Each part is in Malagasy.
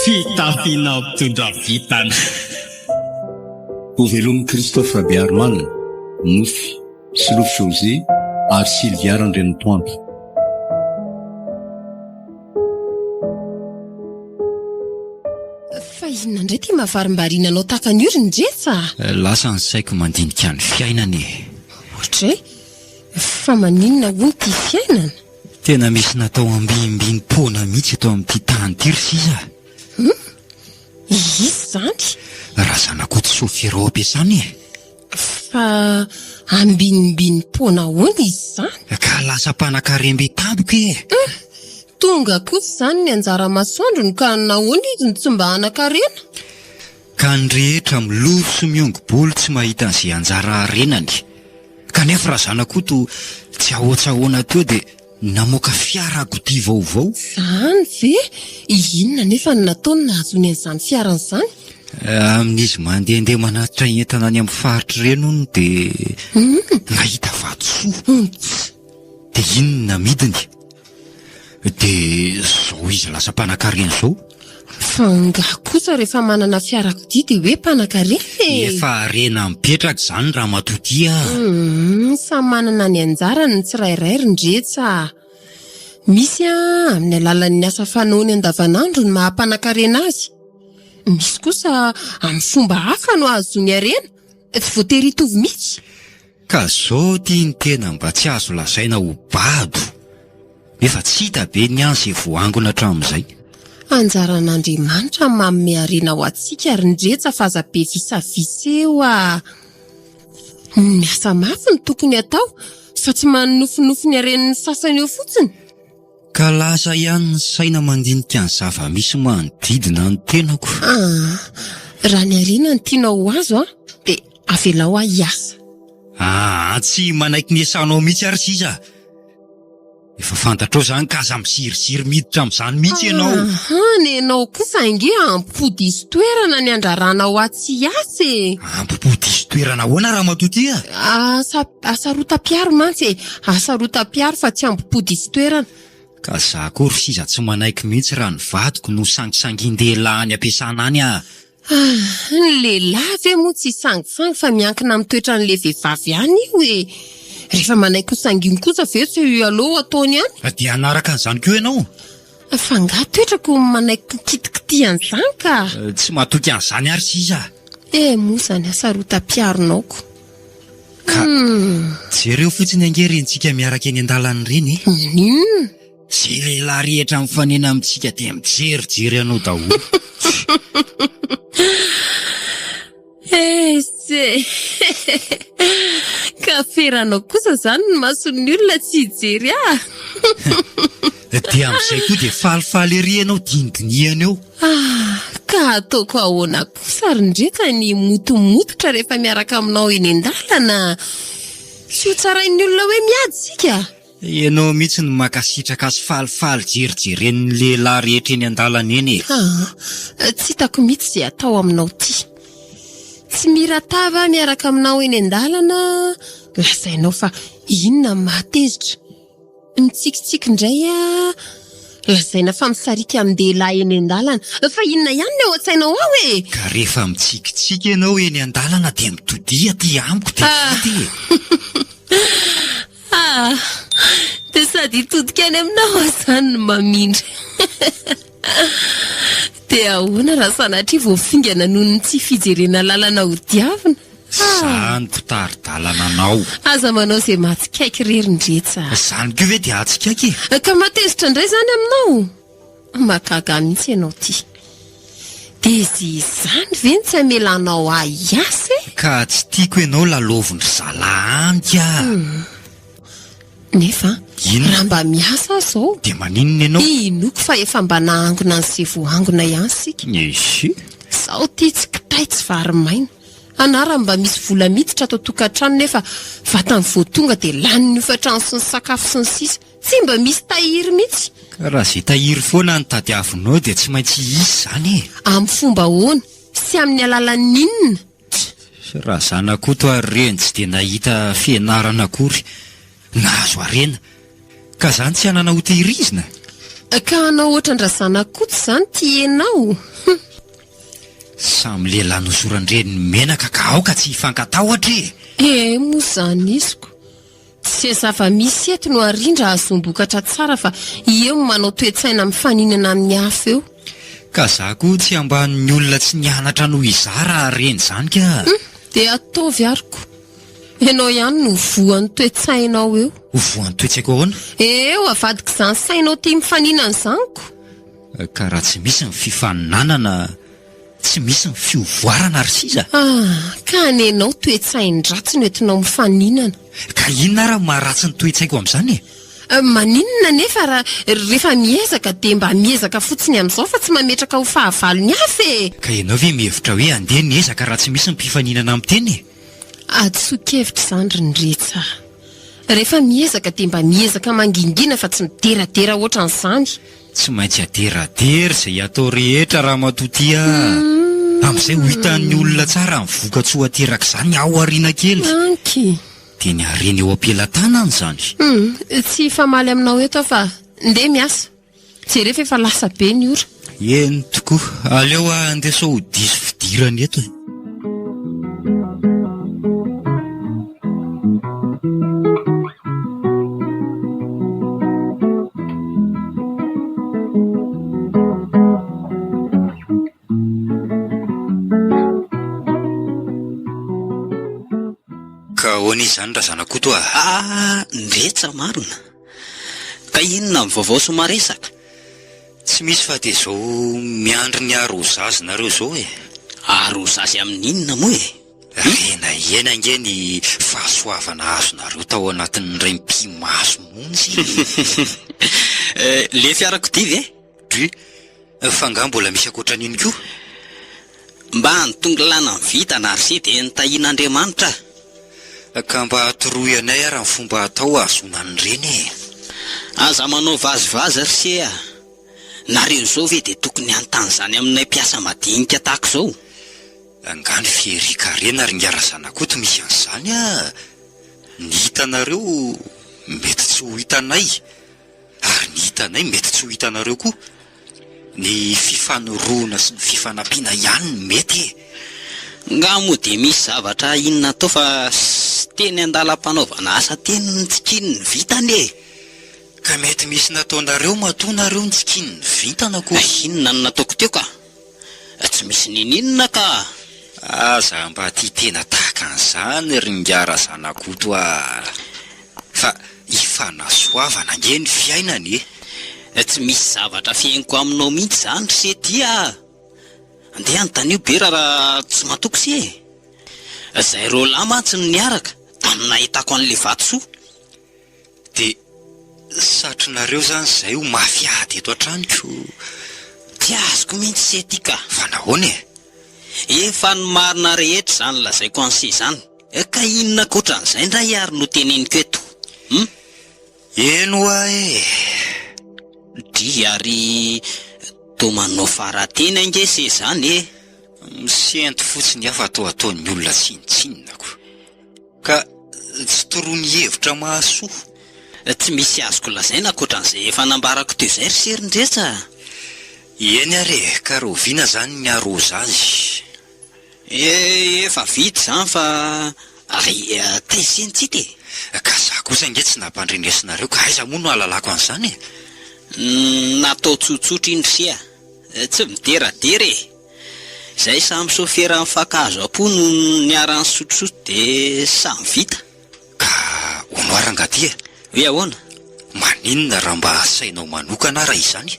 Fitafiana mpitondra vitana. Ho velomin'i Christophe Rabiarman, Nofy, Silofy José ary Sylvia Randrenitoandro. Fa inona indray ty mahavarimbarinanao tahaka ny oriny ndretsa? Lasa ny saiko mandinika ny fiainany. Ohatra fa maninona hono ty fiainana? Tena misy natao ambimbim-pona mihitsy eto amin'ity tany ty ry sisa. Izy zany? Raha zanak'oty Sofia rao ampiasany e. Fa ambinimbini-pona hoana izy zany? Ka lasa mpanan-karembe tampoka e. Tonga kosa zany ny anjara masoandrony ka nahoana izy ny tsy mba hanan-karena? Ka ny rehetra miloro sy miongo-bolo tsy mahita an'izay anjara arenany. Kanefa raha zanak'oto tsy ahoatsahoana teo dia namoaka fiara gody vaovao. Zany ve? Inona nefa ny nataony nahazony an'izany fiaran'izany? Amin'izy mandehandeha manatitra entana any amin'ny faritra ireny hono dia nahita vatosoa. Dia inona midiny? Dia zao izy lasa mpanan-karena zao. Fa ngaha kosa rehefa manana fiarakodia dia hoe mpanan-karena e. Efa rena mipetraka izany raha matodia. Samy manana ny anjarany ny tsirairay rindretsa. Misy amin'ny alalan'ny asa fanaony andavanandro ny maha-mpanan-karena azy. Misy kosa amin'ny fomba hafa no ahazony harena, tsy voatery hitovy mihitsy. Ka zao tia ny tena mba tsy azo lazaina ho bado. Efa tsy hita be ny an'izay voangona hatramin'izay. Anjaran'Andriamanitra manome harena ho antsika rindretsa fa aza be visavisa eo miasa mafy ny tokony atao fa tsy manofinofy ny haren'ny sasany eo fotsiny. Ka lasa ihany ny saina mandinika ny zava-misy manodidina ny tenako. Raha ny harena ny tianao ho azo dia avelao hiasa. Tsy manaiky ny esanao mihitsy ary sisa. Efa fantatrao zany ka aza misiriziry miditra amin'izany mihitsy ianao. Ny ianao kosa inge ampipody izy toerana ny andrarana ho atsy hiasa e. Ampipody izy toerana ahoana raha matotia? Asarota-piaro mantsy e. Asarota-piaro fa tsy ampipody izy toerana. Ka za kory sisa tsy manaiky mihitsy raha ny vadiko no sangisangian-dehilahy any ampiasana any ny lehilahy ve moa tsy sangisangy fa miankina amin'ny toetran'le vehivavy ihany io e. Rehefa manaiky ho sanginy kosa ve tsy aloha ataony ihany? Dia anaraka an'izany koa ianao? Fa ngaha toetrako manaiky kitikity an'izany ka. Tsy matoky an'izany ary sisa. Moa zany asarota-piaronaoko. Ka jereo fotsiny angerentsika miaraka eny an-dalana reny. Zay lehilahy rehetra mifanena amintsika dia mijerijery anao daholo. Ka feranao kosa zany ny mason'ny olona tsy hijery Dia amin'izay koa dia falifaly ery ianao dindiniana eo. Ka ataoko ahoana kosa rindreka ny motomototra rehefa miaraka aminao eny an-dalana. Tsy ho tsarain'ny olona hoe miady sika. Ianao mihitsy ny makasitraka azy falifaly jerijeren'ny lehilahy rehetra eny an-dalana eny e. Tsy hitako mihitsy izay atao aminao ty. Tsy miratava miaraka aminao eny an-dalana, lazainao fa inona mahatezitra. Mitsikitsiky indray lazaina fa misarika amin'ny-dehilahy eny an-dalana. Fa inona ihany no ao an-tsainao ao e? Ka rehefa mitsikitsiky ianao eny an-dalana dia mitodia ty amiko dia faty e. Dia sady hitodika any aminao zany no mamindra. Dia ahoana raha sanatria voafingana noho ny tsy fijerena lalana ho diavina? Zany mpitari-dalana anao. Aza manao izay matsikaiky rerindretsa. Zany koa ve dia atsikaiky? Ka matezitra indray zany aminao. Mahagaga mihitsy ianao ty. Dia zany ve ny tsy amelanao hiasa e? Ka tsy tiako ianao lalovin-dry zalahandy Nefa raha mba miasa zao dia maninona ianao? Inoko fa efa mba nahangona an'izay voangona ihany sika. Sao ty tsy kitay tsy varimaina. Anara mba misy vola miditra atao tokantrano nefa vatany voatonga dia lany ny ofatrano sy ny sakafo sy ny sisa. Tsy mba misy tahiry mihitsy. Ka raha izay tahiry foana ny tadiavinao dia tsy maintsy hisy zany e. Amin'ny fomba ahoana? tsy amin'ny alalan'inona? Raha zanakoto ary reny tsy dia nahita fianarana akory nahazo arena ka zany tsy hanana ho tehirizina. Ka anao ohatran-dra zanakoto zany ty ianao. Samy lehilahy nosorandreny menaka ka aoka tsy hifankatahotra. Moa zany iziko. Tsy zava-misy eto no arindra azombokatra tsara fa eo manao toe-tsaina mifaninana amin'ny hafa eo. Ka za koa tsy ambanin'ny olona tsy nianatra noho izara reny zany ka. Dia ataovy ariko. Ianao ihany no voan'ny toe-tsainao eo. Ho voan'ny toe-tsaiko ahoana? Eo avadika izany sainao tia mifaninana izaniko. Ka raha tsy misy ny fifaninanana, tsy misy ny fiovoarana ary siza. Ka anenao toe-tsain-dratsy no entinao mifaninana. Ka inona raha maharatsy ny toe-tsaiko amin'izany? Maninona nefa rehefa miezaka dia mba miezaka fotsiny amin'izao fa tsy mametraka ho fahavalony hafa e. Ka ianao ve mihevitra hoe andeha niezaka raha tsy misy ny mpifaninana amin'ny teny? Atsoa-kevitra izany rindretsa. Rehefa miezaka dia mba miezaka mangingina fa tsy mideradera ohatran'izany. Tsy maintsy aderadera izay atao rehetra raha matotia. Amin'izay ho hitan'ny olona tsara ny vokatsoa ateraka izany ao ariana kely. Anky. Dia ny hareny eo am-pelantanana izany. Tsy famaly aminao eto fa ndeha miasa. Jerefa efa lasa be ny ora. Eny tokoa. Aleo andeha sao ho diso fidirana eto. Izany raha zanakoto ndretsa marona. Ka inona amin'ny vaovao somaresaka? Tsy misy fa dia zao miandry ny arozazy nareo zao e. Arozazy amin'inona moa e? Ena nge ny fahasoavana azo nareo tao anatin'ny ray mpimaso monjy. Le fiarako divy fa nga mbola misy akoatran'iny koa. Mba nitonglana ny vita na ary se dia nitahian'Andriamanitra. Ka mba atoroyanay ary ny fomba atao azonany reny. Aza manao vazivazy ry se a. Nareo zao ve dia tokony antany zany aminay mpiasa madinika tahaka zao. Angany fiherikarena ary ngara zanakoto misy an'izany a. Ny hitanareo mety tsy ho hitanay ary ny hitanay mety tsy ho hitanareo koa. Ny fifanoroana sy ny fifanampiana ihany mety. Nga moa dia misy zavatra inona tao fa teny andalam-panaovana asa teny ny tsikiny ny vitany e. Ka mety misy nataonareo matonareo ny tsikiny ny vitana koa. Inona no nataoko teo ka? Tsy misy nininona ka. Aza mba tia tena tahaka an'izany ry ngara zanakoto fa ifanasoavana nge ny fiainany e. Tsy misy zavatra fiainiko aminao mihitsy zany ry se tia. Andeha antanio be raha tsy matoko se e. Zay ro lahy mantsy no niaraka tamin'ny nahitako an'le vatosoa. Dia satrinareo zany zay ho mafiady eto an-tranoko. Tsy azoko mihitsy se tia ka. Fa nahoana e? Efa ny marina rehetra zany lazaiko an'se zany. Ka inona koatran'izay ndray ary no teneniko eto? Eno e. Ary tomanao farateny ange se zany e. Misento fotsiny afa ataon'ny olona tsinitsinina koa. Ka tsy toroa ny hevitra mahasoa. Tsy misy azoko lazaina akoatran'izay efa nambarako teo izay ry serindretsa. Eny are, ka roviana zany ny arozazy. Efa vita zany fa taizeny tsity. Ka za kosa nge tsy nampandrenesinareo ka aiza moa no alalako an'izany e. Natao tsotsotra indry sia. Tsy mideradera e. Zay samy sofera amin'ny fakazo apo no niarany sotrosotra dia samy vita. Ka hono arangaty e. Hoe ahoana? Maninona raha mba sainao manokana raha izany?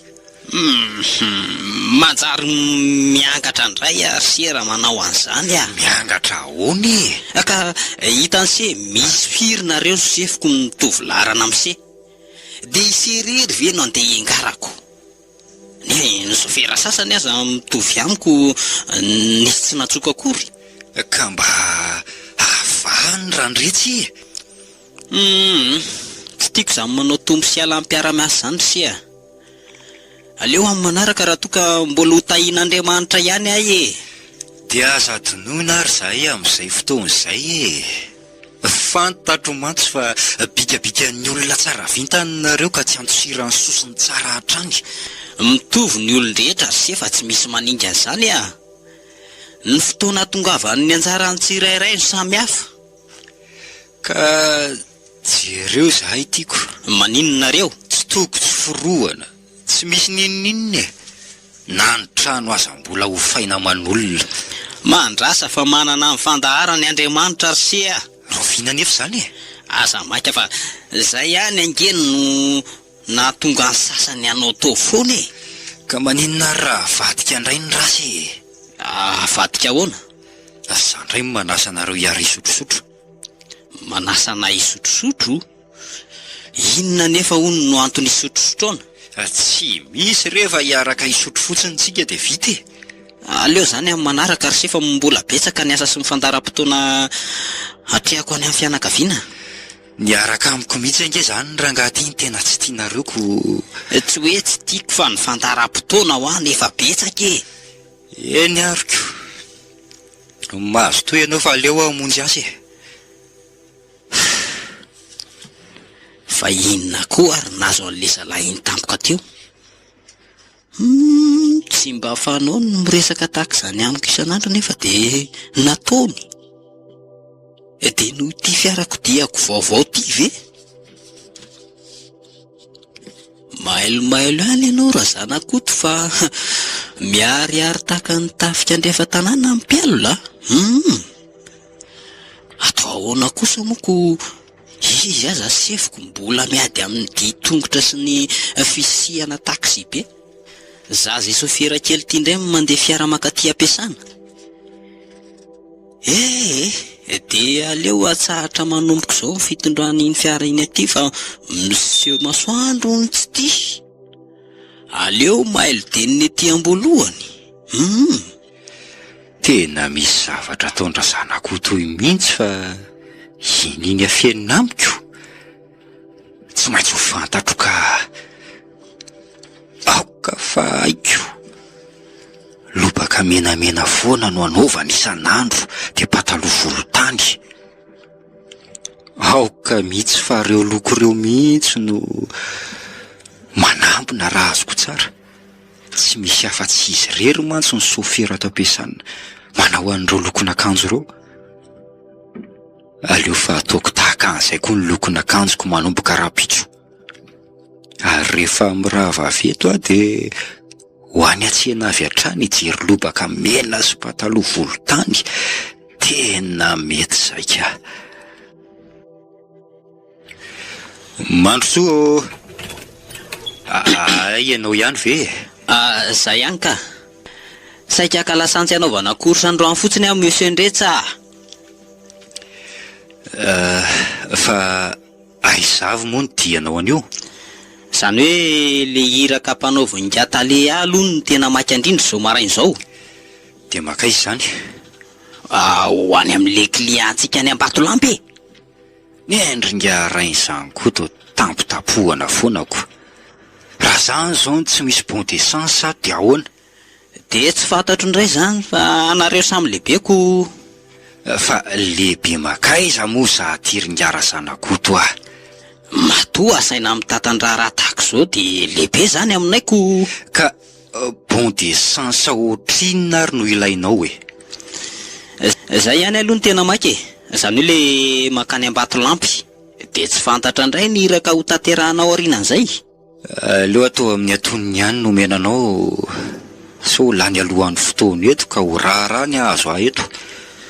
Manjary miangatra ndray ary se raha manao an'izany a. Miangatra ahoana e? Ka hitan'se misy firinareo sefiko mitovy larana amin'se. Dia iserery ve no andeha engarako. Ny sofera sasany aza mitovy amiko nisy tsy natsoka akory. Ka mba avahany randretsy e. Tsy tiako izany manao tombo sy alam-piara-miasa zany se a. Aleo amin'ny manaraka raha toa ka mbola ho tahian'Andriamanitra ihany ahy e. dia aza adinoina ary zahay amin'izay fotoana izay fantatro mantsy fa bikabikan'ny olona tsara vintany nareo ka tsy antosirany sosiny tsara hatrany. Mitovy ny olon-drehetra sy efa tsy misy maninga an'izany ny fotoana tongavan'ny anjarany tsirairay no samy hafa. Ka jereo zahay tiako. Maninonareo? Tsy toko tsy forohana, tsy misy ninonninona na ny trano aza mbola ho faina aman'olona. Mandrasa fa manana amin'ny fandaharany Andriamanitra Arsia. Roviana nefa zany Aza maika fa zay ihany angeny no nahatonga ny sasany anao tao foana Ka maninona raha vadika andray ny rasy vadika ahoana? Zandray manasa nareo hiara isotrosotro. Manasa na isotrosotro? Inona nefa hono no antony isotrosotroana? Tsy misy rehefa hiaraka isotro fotsiny tsika dia vita Aleo zany amin'ny manaraka ary sefa mbola betsaka ny asa sy ny fandaram-potoana atriako any amin'ny fianakaviana. Niaraka amiko mihitsy ange zany ny rangahy ny tena tsy tianareoko. Tsy hoe tsy tiako fa ny fandaram-potoana ho any efa betsaka Eny ariko. Mahazo toy ianao fa aleo hamonjy asy Fa inona koa ary nazo an'le zalahy tampoka teo? Tsy mba afahanao no miresaka tahaka izany amiko isan'andro nefa dia nataony. Dia no ity fiarakodiako vaovao ity ve? Mailomailo ihany ianao raha zanakoto fa miariary tahaka ny tafika andrefa tanàna amin'ny mpialola. Atao ahoana kosa moako izy aza sefiko mbola miady amin'ny ditongotra sy ny fisihana taksi be. Za zay sofira kely ity indray mandeha fiara makaty ampiasana. Dia aleo atsahatra manomboka izao ny fitondrany fiara iny aty fa Monsieur Masoandro ny tsy tia. Aleo mailo deniny aty ambolohany. Tena misy zavatra ataondra zanako toy mihitsy fa ininy afenina amiko. Tsy maintsy ho fantatro ka aoka fa haiko. Lobaka menamena foana no anaovany isan'andro dia pataloha volontany. Aoka mihitsy fa reo loko reo mihitsy no manambona raha azoko tsara. Tsy misy afa-tsy izy rery mantsy ny sofira ato ampiasana manao an'ireo lokon'akanjo ireo. Aleo fa ataoko tahaka an'izay koa ny lokon'akanjoko manomboka rapitso. Ary rehefa mirava aveto dia ho any atsena avy hatrany hijery lobaka mena sy pataloha volontany. Tena mety zay ka. Mandrosoa. Ianao ihany ve? Zay ihany ka. Saika kalasantsy anaovana course androany fotsiny amin'ny Monsieur Ndretsa. Fa aizavo moa ny dianao an'io? Zany hoe le iraka mpanaovin-gata le aloha ny tena maika indrindra zao maraina izao. Dia maka izy zany? Ho any amin'le clientsika any Ambatolampy. Ny endringa rain'izany koa to tampotapohana foanako. Raha zany zao tsy misy bon d'essence dia ahoana? Dia tsy fantatro indray zany fa anareo samy lehibeko. Fa lehibe makaiza moa za tiringara zanakoto Matoa asaina amin'ny tatandraha raha tahaka izao dia lehibe zany aminaiko. Ka bon d'essence ohatrinona ary no ilainao Zay ihany aloha ny tena maika Zany hoe le makany Ambatolampy dia tsy fantatra indray ny iraka ho tanterahanao aorianan'izay. Aleo atao amin'ny antoniny ihany no menanao. So lany alohan'ny fotoana eto ka ho raharaha ny azo eto.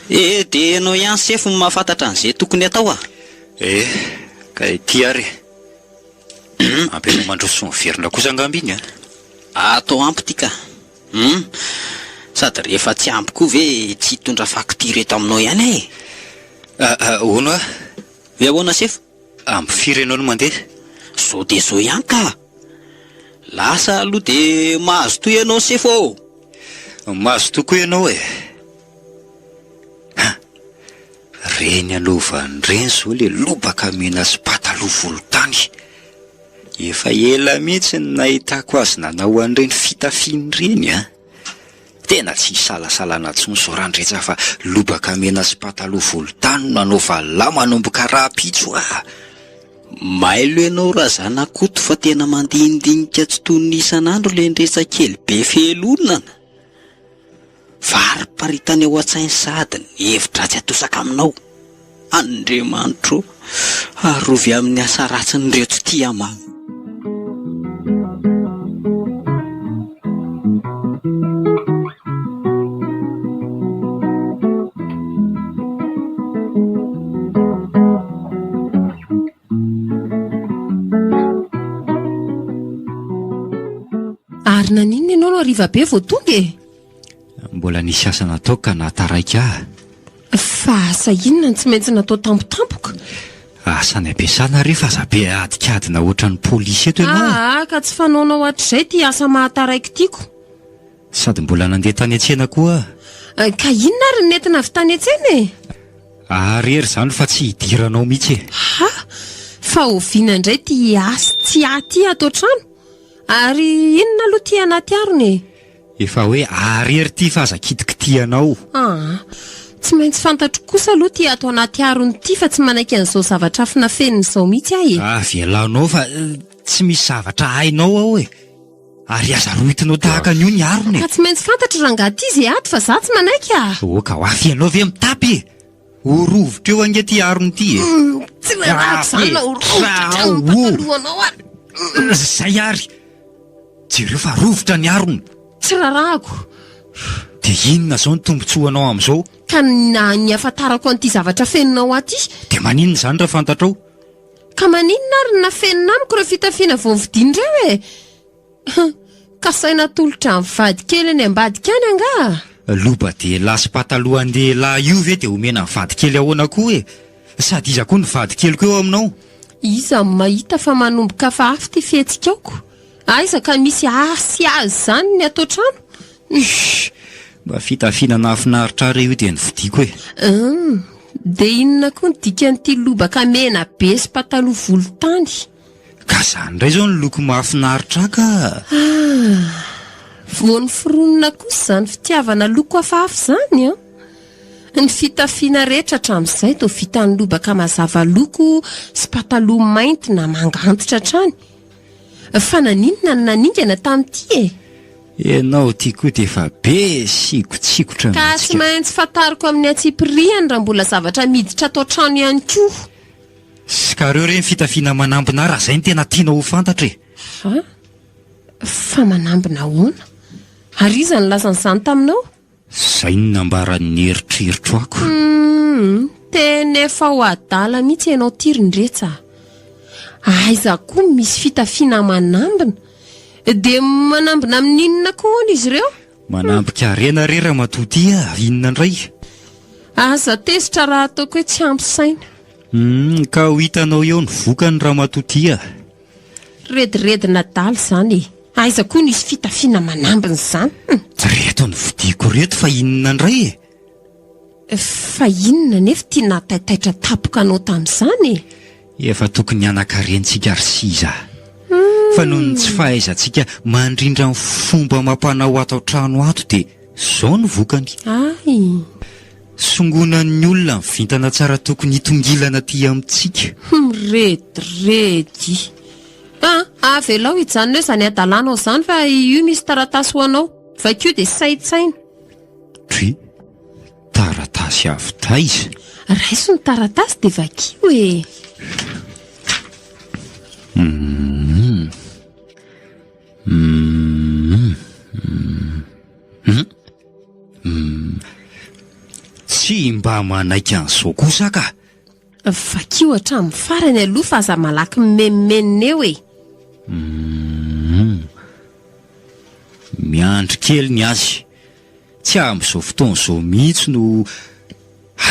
Dia ianao ihany sefo ny mahafantatra an'izay tokony atao ka ity ary ampeno mandroso ny verina kosa angamba iny atao ampy ity ka. Sady rehefa tsy ampy koa ve tsy hitondra facture eto aminao ihany Ono Ve ahoana sefo? Ampy firy ianao no mandeha? Zao dia zao ihany ka. Lasa aloha dia mahazo toy ianao sefo. Mahazo tokoa ianao Reny anaovany reny zao le lobaka mena sy pataloha volontany. Efa ela mihitsy ny nahitako azy nanao an'ireny fitafiany reny tena tsy salasalana tsony sorandretra fa lobaka mena sy pataloha volontany nanao valama manomboka raha-pitso mailo ianao raha zanakoto fa tena mandindinika tsy toy ny isan'andro le ndretsa kely be felonana. Variparitany ao an-tsainy sady ny hevitra tsy atosaka aminao. Andriamanitro, arovy amin'ny asa ratsiny reto tia mamy. Ary naninona ianao no hariva be vao tonga e? Mbola nisy asa natao ka nataraiky Fa asa inona tsy maintsy natao tampotampoka? asa ny ampiasana rehefa aza be adikadina ohatran'ny polisy eto ianao. Ka tsy fanaonao hatr'izay ty asa mahataraiky tiako. Sady mbola nandeha tany an-tsena koa. Ka inona ary nentina avy tany an-tsena e? Arery zany fa tsy hidiranao mihitsy. Fa oviana indray ty asa tsy aty atao trano. Ary inona aloha ty anaty arony e? Efa hoe arery ty fa aza kitikitianao. Tsy maintsy fantatro kosa aloha ty ato anaty arony ty fa tsy manaiky an'izao zavatra afina fen'izao mihitsy ahy e. Velanao fa tsy misy zavatra hainao ao e. Ary aza roitinao tahaka an'io ny arony. Ka tsy maintsy fantatro rangaha ty izay ato fa za tsy manaiky Oka hoafy ianao ve mitapy e? Orovotra eo ange ty arony ty e. Tsy manako zany na orovotra ny patalohanao ary. Zay ary. Jereo fa rovotra ny arony. Tsy rarahako. De inona zao ny tombotsoanao am'izao? Ka ny afantarako an'ity zavatra feninao aty. De maninona zany raha fantatrao? Ka maninona ary na fenina amiko raha fitafiana vao vidiny reo e? Ka saina tolotra amin'ny vady kely any ambadika any anga. Loba de lasy pataloha andehilahy io ve de omena ny vady kely ahoana koa e? Sady iza koa ny vady kely koa eo aminao? Iza mahita fa manomboka fa afy ty fihetsikako. Aiza ka misy asy azy zany ny atao trano? Mba fitafiana afinaritra io de nividiako e. De inona koa ny dikan'ity lobaka mena be sy pataloha volontany? Ka zany indray zao ny loko mahafinaritra ka. Voan'ny fironina kosa zany fitiavana loko hafahafa zany Ny fitafiana rehetra hatramin'izay toa vita ny lobaka mazava loko sy pataloha mainty na manga antitra trany. Fa naninona ny naningana tamin'ity e? Ianao ty koa de efa be sikotsikotra Ka tsy maintsy fantariko amin'ny atsipiriany raha mbola zavatra miditra atao trano ihany koa. Sy ka reo reny fitafiana manambina raha zay ny tena tiana ho fantatra e. Fa manambina ahoana? Ary iza ny lazan'izany taminao? Zay ny nambaran'ny eritreritro ako. Tena efa ho adala mihitsy ianao tirindretsa. Aiza koa misy fitafiana manambina? De manambina amin'inona koa izy ireo? Manambika rena rera matoty inona indray? Aza tezitra raha ataoko hoe tsy ampy saina. Ka ho hitanao eo ny vokany raha matoty Rediredina dala zany e. Aiza koa nisy fitafiana manambina zany? Reto ny vidiko reto fa inona indray e? Fa inona nefa tia nataitaitra tapoka anao tamin'izany e? Efa tokony anakarentsika ary siza. Fa noho ny tsy fahaizantsika mandrindra ny fomba mampanao ato trano ato de zao ny vokany. Songonan'ny olona ny vintana tsara tokony hitongilana ty amintsika. Rediredy. Avelao hijanona hoe zany adalanao zany fa io misy taratasy ho anao. Vakio de saitsaina. Taratasy avy taiza? Raiso ny taratasy de vakio e. Tsy mba manaiky an'izao kosa ka. Vakio hatramin'ny farany aloha fa aza malaky memenina eo e. Miandry kely ny azy. Tsy amin'izao fotoana izao mihitsy no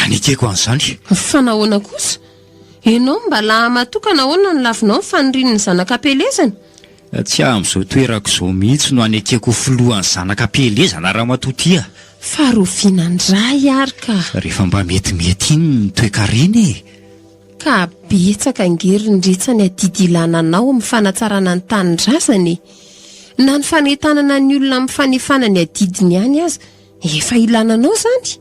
anekeko an'izany. Fa nahoana kosa? Ianao mba lahamatokana ahoana ny lavinao ny fanirian'ny zanakam-pelezana? Tsy amin'izao toerako izao mihitsy no anekeko filohan'ny zanakam-pelezana raha matoty Fa rovinandray ary ka. Rehefa mba metimety iny ny toe-karena e. Ka betsaka angerindritsany adidilananao amin'ny fanatsarana ny tanindrazany. na ny fanentanana ny olona amin'ny fanefana ny adidiny ihany aza efa ilananao zany.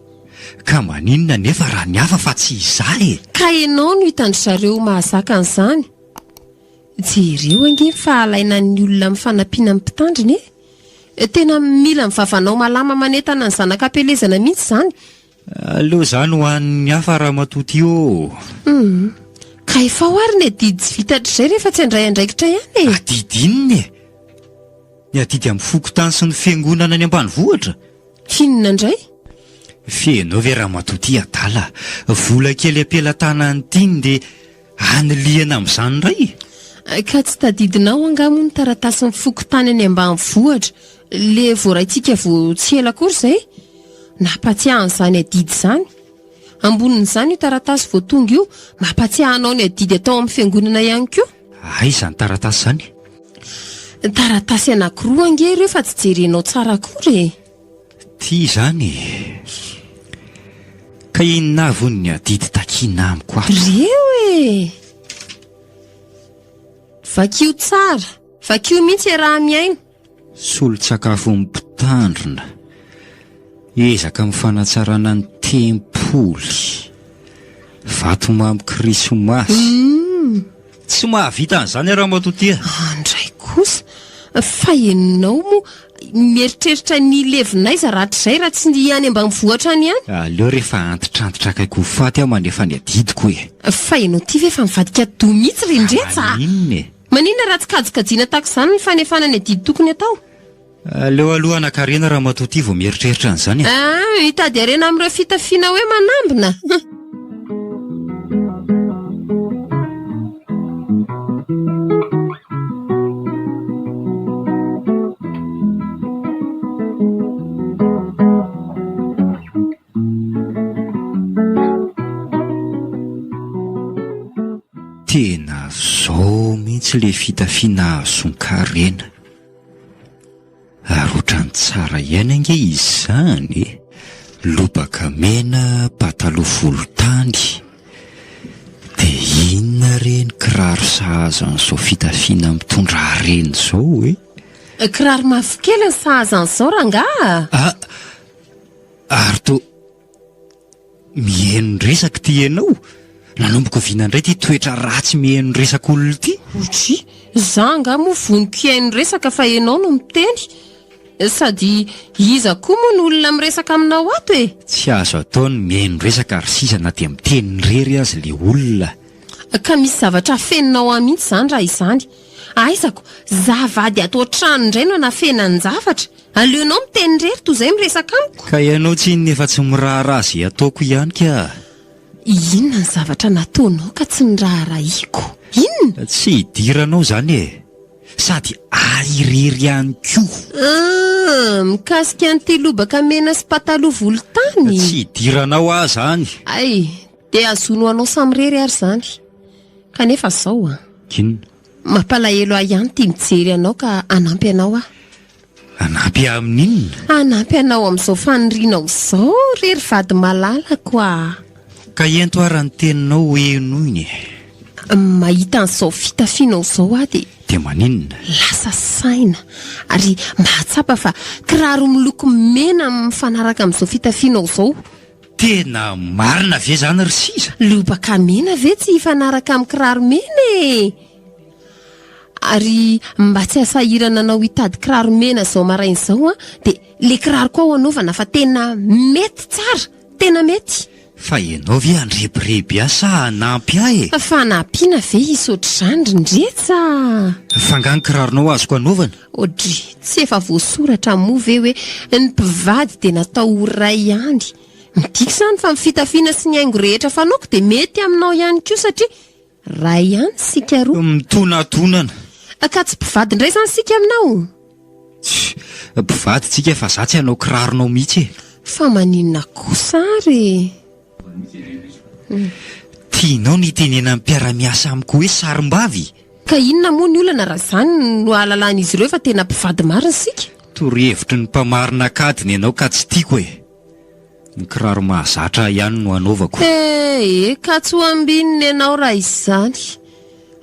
Ka maninona nefa raha ny hafa fa tsy izahy Ka ianao no hitandry zareo mahazaka an'izany. Jereo ange fa alaina ny olona amin'ny fanampiana amin'ny mpitandriny e. Tena mila mivavanao malama manentana ny zanak'ampelezana mihitsy izany. aleo zany ho an'ny hafa raha matoty eo. Ka efa ho ary ny adidy tsy vitatrizay rehefa tsy handray andraikitra ihany e. Adidy inona e? Ny adidy amin'ny fokotany sy ny fiangonana any ambanivohitra. Inona indray? Fenao ve raha matoty adala, vola kely ampelantanany tiny dia aniliana amin'izany indray. Ka tsy tadidinao angamo ny taratasy ny fokotany any ambanivohitra le voaraintsika vo tsy ela akory izay. Nampatsiahan'izany adidy izany. Ambonin'izany io taratasy vo tonga io mampatsiahanao ny adidy atao amin'ny fiangonana ihany koa. Aiza ny taratasy izany? Taratasy anankiroa ange ireo fa tsy jerenao tsara akory e. Ty zany. Ka inona avy ny adidy takiana amiko ato? Reo e. Vakio tsara, vakio mihitsy raha miaina. Solon-tsakafo mpitandrina, ezaka mifanatsarana ny tempoly, vatomamy krismasy. Tsy mahavita an'izany raha matoty. Andray kosa, fa enao mo mieritreritra ny levinaiza rahatrizay raha tsy ny any ambanivohitra any ihany. Aleo rehefa antitrantitra akaiko faty aho manefa ny adidiko e. Fa enao ty ve fa mivadika do mihitsy rendretsa? Inona e? Maninona raha tsy kajikajiana tahaka izany ny fanefana ny adidy tokony atao? Aleo aloha anankarena raha matoty vao mieritreritra an'izany. Hitady arena amin'ireo fitafiana hoe manambina. Tena zao mihitsy le fitafiana sonkarena. Arotrany tsara ihany ange izany e. Lobaka mena, pataloha volontany. Dia inona reny kiraro sahazan'izao fitafiana mitondra harena izao e? Kiraro mavokely ny sahazan'izao rangaha. Ary to mihaino resaka ty ianao. Nanomboka viana indray ty toetra ratsy mihaino resaka olona ty. Otry, za nga mo voniko iaino resaka fa ianao no miteny. Sady iza koa moa ny olona miresaka aminao ato e. Tsy azo ataony mihaino resaka ary sisa na dia miteny rery azy le olona. Ka misy zavatra afeninao amihitsy izany raha izany. Aizako, zavady atao trano indray no nafenany zavatra. Aleonao miteny rery toy izay miresaka amiko. Ka ianao tsy inona efa tsy miraharaha izay ataoko ihany ka. Inona ny zavatra nataonao ka tsy niraharahiako? Inona? Tsy hidiranao izany e. Sady airery ihany koa. Mikasika an'ity lobaka mena sy pataloha volontany. Tsy hidiranao aho izany. Ay, dia azono anao samy rery ary izany. Kanefa izao Kinona? mampalahelo ahy ihany tia mijery anao ka anampy anao aho. Anampy amin'inona? Anampy anao amin'izao fanirianao izao rery vady malalako a. Ka ento ary ny teninao hoe noiny. Mahita an'izao fitafianao izao aho dia maninona? lasa saina ary mahatsapa fa kiraro miloko mena mifanaraka amin'izao fitafianao izao. Tena marina ve zany ry sisa? Lobaka mena ve tsy hifanaraka amin'ny kiraro mena e? Ary mba tsy asahirana anao hitady kiraro mena izao maraina izao dia le kiraro koa ho anaovana fa tena mety tsara, tena mety. Fa ianao ve andrebireby asa hanampy ahy e? Fa nampiana ve izy ohatr'izany indretsa? Fa nga ny kiraronao azoko anaovana? Odry, tsy efa voasoratra moa ve hoe ny mpivady dia natao ho ray ihany. Midika izany fa fitafiana sy ny haingo rehetra fanaoko dia mety aminao ihany koa satria ray ihany sika roa. Mitonatonana. Ka tsy mpivady indray izany sika aminao? Mpivady tsika fa za tsy hanao kiraronao mihitsy e. Fa maninona kosa ary? Tianao ny tenena mpiara-miasa amiko hoe sarim-bavy? Ka inona moa ny olana raha izany no ahalalàn'izy ireo fa tena mpivady marina sika? Torohevitry ny mpamarina kadiny ianao ka tsy tiako e. Ny kiraro mahazatra ihany no anaovako. Ka tsy ho ambininy ianao raha izany.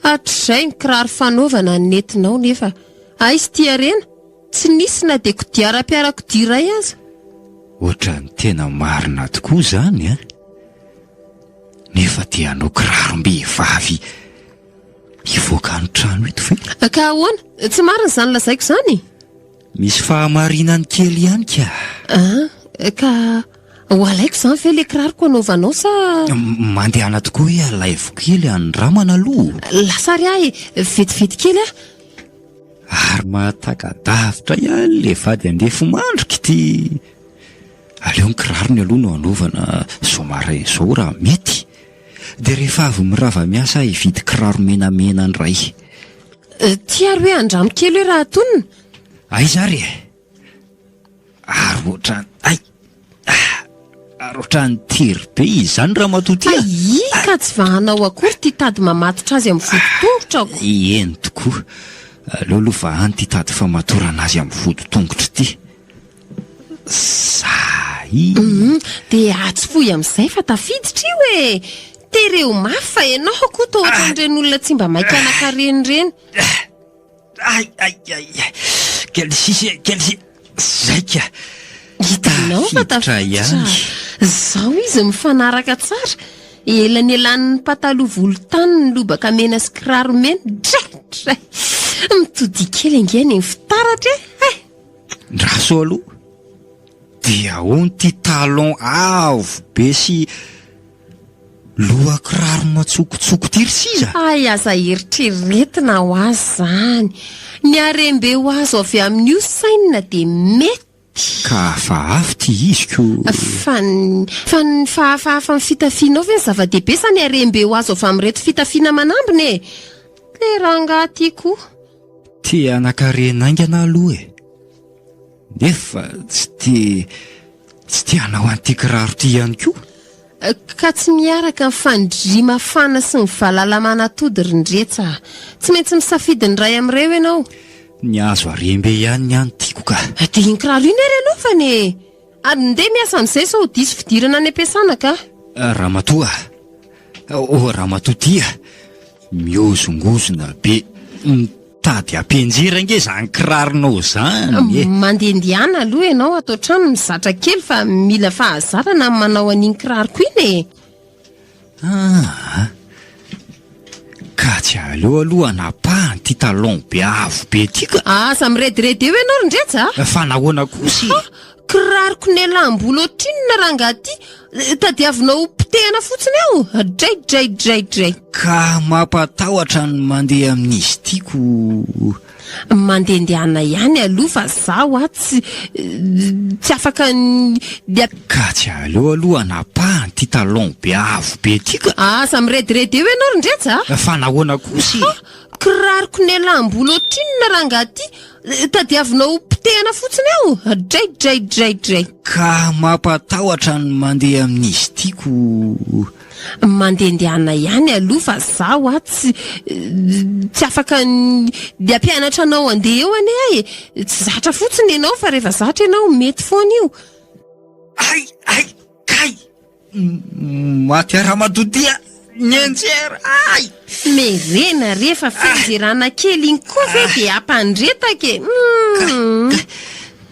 Hatr'izay ny kiraro fanaovana nentinao nefa aizy ty arena Tsy nisy na dia kodiaram-piarakodia iray aza. Ohatrany tena marina tokoa zany a. Nefa dia hanao kirarom-behivavy hivoaka ny trano eto ve? Ka ahoana? Tsy marina izany lazaiko izany. Misy fahamarinany kely ihany ka. Ka ho alaiko izany ve ilay kiraroko anaovanao sa Mandehana tokoa hoe alaivo kely andramana aloha. lasary ahy vetivety kely a? Ary mahatakadavitra ihany le vady andefo mandrika ity. Aleo ny kirarony aloha no anaovana somara izao raha mety. Dia rehefa avy mirava miasa hividy kiraro menamena ndray. Tiaro hoe andramo kely hoe raha tonina. Aiza re? Ary ohatrany tery be izany raha matoty. Ka tsy vahanao akory ty tady mamatotra azy amin'ny vodin-tongotrako. Eny tokoa. Aleo aloha vahany ty tady famatorana azy amin'ny vodin-tongotra ity. Dia atsy-poy amin'izay fa tafiditra io e. Tereo mafy fa ianao koa toa ohatran'ireny olona tsy mba maika anankareny reny. Kely sisy zaika. Hitanao fa tafiditra. Zao izy mifanaraka tsara. Elanyelan'ny pataloha volontany ny lobaka mena sy kiraro mena. Dray. Mitody kely angeny ny fitaratra e. Ndraso aloha. Dia ahoana ty talon avo be sy loha kiraro matsokotsoko ty ry siza? Aza eritreretina ho azy zany. Ny harembe ho azo avy amin'io sainina dia mety. Ka fahafa ty iziko. Fa ny fahafahafa ny fitafianao ve ny zava-dehibe sa ny harembe ho azo avy amin'ireto fitafiana manambiny e? Le rangahy ty koa. Ty anankarena aingana aloha e. Nefa tsy tia hanao an'ity kiraro ty ihany koa. Ka tsy miaraka ny fandrima fana sy ny valalamanatody rindretsa. Tsy maintsy misafidy ny ray amin'ireo ianao. Ny azo harembe ihany tiako ka. Dia iny kiraro iny ary anaovany e. Ary ndeha miasa amin'izay sao diso fidirana any am-piasana ka. Ramatoa. Ramatoa tia. Miozongozona be. Tady ampianjera nge zany kiraronao zany. Mandendihana aloha ianao ato an-trano mizatra kely fa mila fahazarana manao an'iny kiraroko iny e. Ka tsy aleo aloha anapahany ty talon be avo be ty ka. Asa mirediredy eo ianao rindretsa? Fa nahoana kosa? Kiraroko ny alambolo ohatriny na rangaty. Tadiavinao potehana fotsiny ao. Dray. Ka mampatahotra ny mandeha amin'izy tiako. Mandendihana ihany aloha fa zaho tsy afaka Ka tsy aleo aloha anapahany ty talon be avo be ty ka. Asa mirediredy eo ianao rindretsa? Fa nahoana kosa? Kiraroko ny alambolo ohatriny na rangaty. Tadiavinao potehana fotsiny ao. Dray. Ka mampatahotra ny mandeha amin'izy tiako. Mandendihana ihany aloha fa zaho tsy afaka ampianatra anao andeha eo ane ahy. Tsy zatra fotsiny ianao fa rehefa zatra ianao mety foana io. Kay maty Ramatotia nyenjera. Merena rehefa fenjerana kely iny koa ve dia ampandretake.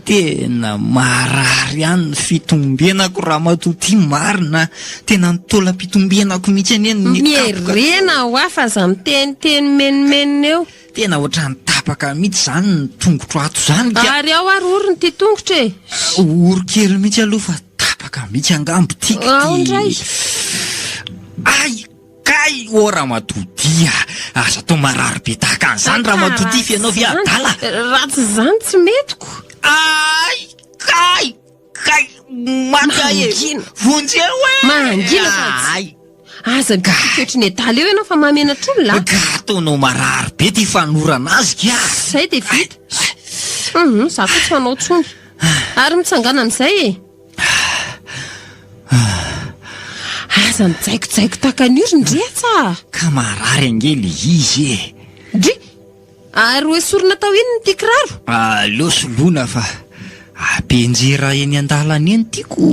Tena marary ihany ny fitombenako Ramatotia marina. Tena nitolam-pitombenako mihitsy eny Merena ho afa za miteniteny menimenina eo. Tena ohatrany tapaka mihitsy zany ny tongotro ato zany. Ary ao ary orony ty tongotra e. Oro kely mihitsy aloha fa tapaka mihitsy angambo tiky. Aondray. Kay Ramatotia. Asa tao marary be tahaka an'izany Ramatotia fianao viadala. Ratsy zany tsy metiko. Kay maty e. Vonjeo e. Mangina fa aza mitoetry ny adala eo ianao fa mamenatra olona. Ka ataonao marary be ty fanorana azy ka. Zay dia vita. Za koa tsy fanao tsony. Ary mitsangana amin'izay e. Aza mijaikojaiko takan'io rindretsa. Ka marary angely izy e. Dry. Ary hoe sorona tao iny ty kiraro. Aleo soloina fa ampianjera eny an-dalana eny tiako.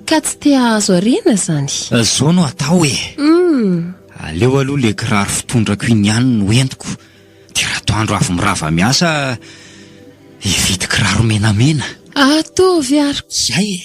Ka tsy te ahazo arena zany. Zao no atao e. Aleo aloha le kiraro fitondrako iny ihany no entiko. Ty raha toandro avy mirava miasa Hividy kiraro menamena. Ataovy ary. Zay e.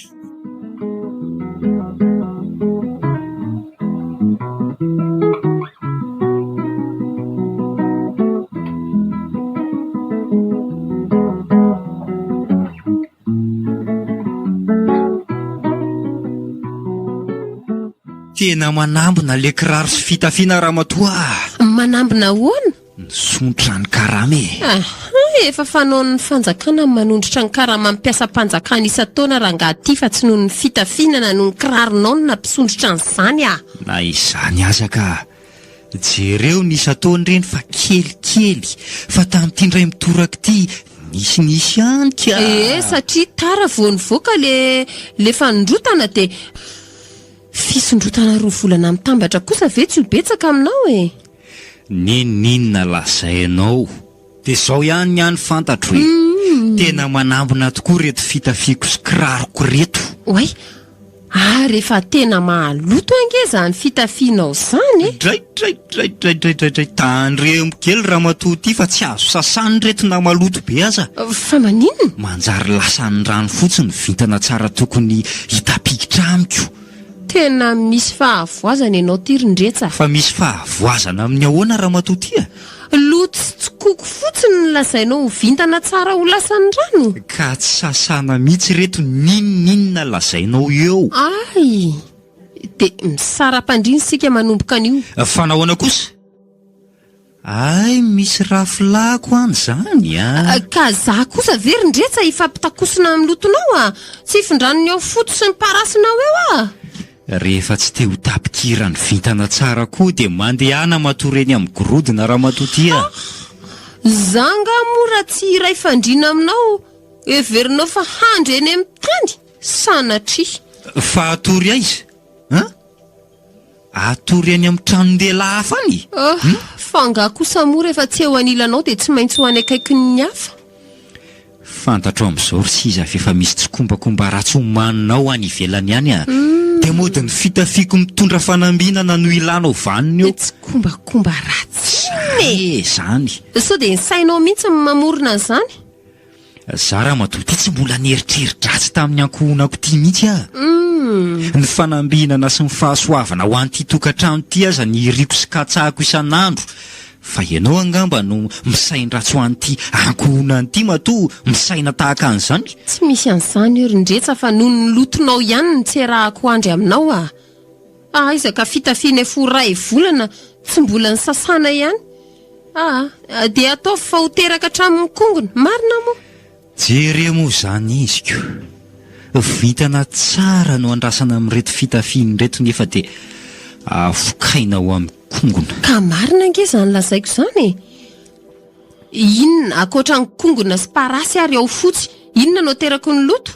Tena manambona le kiraro sy fitafiana ramatoa. Manambona ahoana? Nisontra ny karama e. Efa fanaon'ny fanjakana manondrotra ny karama mampiasa mpanjakana isan-taona raha angaty fa tsy noho ny fitafiana na noho ny kiraronao no nampisondrotra an'izany a. Na izany aza ka. Jereo ny isan-taona ireny fa kelikely. Fa tamin'ity ndray mitoraka ity nisy ihany ka. Satria tara vao nivoaka le fanondrotana dia fisondrotana 2 volana mitambatra kosa ve tsy ho betsaka aminao e. Ninona lazainao? Dia zao ihany ihany fantatro hoe tena manambona tokoa reto fitafiako sy kiraroko reto. Oay, rehefa tena mahaloto ange zany fitafianao zany e. Dray tandremo kely ramatoa ity fa tsy azo sasany reto na maloto be aza. Fa maninona? Manjary lasan'ny rano fotsiny vintana tsara tokony hitapikitra amiko. Tena misy fahavoazana ianao tirindretsa. Fa misy fahavoazana amin'ny ahoana ramatoa ity a? Loto sy tsokoko fotsiny ny lazainao ho vintana tsara ho lasan'ny rano. Ka tsy sasana mihitsy reto ninona lazainao eo. Ay, dia misara-pandriny sika manomboka an'io. Fa nahoana kosa? Ay, misy rafilako any zany a. Ka za kosa verindretsa ifampitakosina amin'ny lotonao a. Tsy ifindranony ao foto sy ny parasinao eo a. Rehefa tsy te ho tapikira ny vintana tsara koa dia mandehana matoreny amin'ny gorodona ramatoa ity a. Zanga mora tsy iray fandrina aminao. Everinao fa handro eny amin'ny tany. Sanatria. Fa atory aiza? Atory eny amin'ny tranon-dehilahy hafa any? Fanga kosa mora efa tsy eo anilanao dia tsy maintsy ho any akaiky ny hafa. Fantatro amin'izao ry siza fa efa misy tsikombakomba ratsy homaninao any ivelany ihany a. Dia mody ny fitafiako mitondra fanambinana no ilanao vaniny eo. Tsikombakomba ratsy. Zany. Sao dia ny sainao mihitsy mamorona an'izany? Za ramatoa ity tsy mbola nieritreritratsy tamin'ny ankohonako ity mihitsy a. Ny fanambinana sy ny fahasoavana ho an'ity tokantrano ity aza ny iriko sy katsahako isan'andro. Fa ianao angamba no misain-dratsy ho an'ity ankohonana ity matoa misaina tahaka an'izany. Tsy misy an'izany eo rindretsa fa noho ny lotonao ihany ny tserahako andry aminao a. Aizaka fitafiana foray volana tsy mbola ny sasana ihany. Dia atao fa ho teraka hatramin'ny kongona, marina moa. Jere moa zany iziko. Vintana tsara no andrasana amin'reto fitafiana reto nefa dia avokaina ho amin'ny kongona. Ka marina ange zany lazaiko zany e. Inona akoatra ny kongona sy parasy ary ao fotsy, inona no terako ny loto?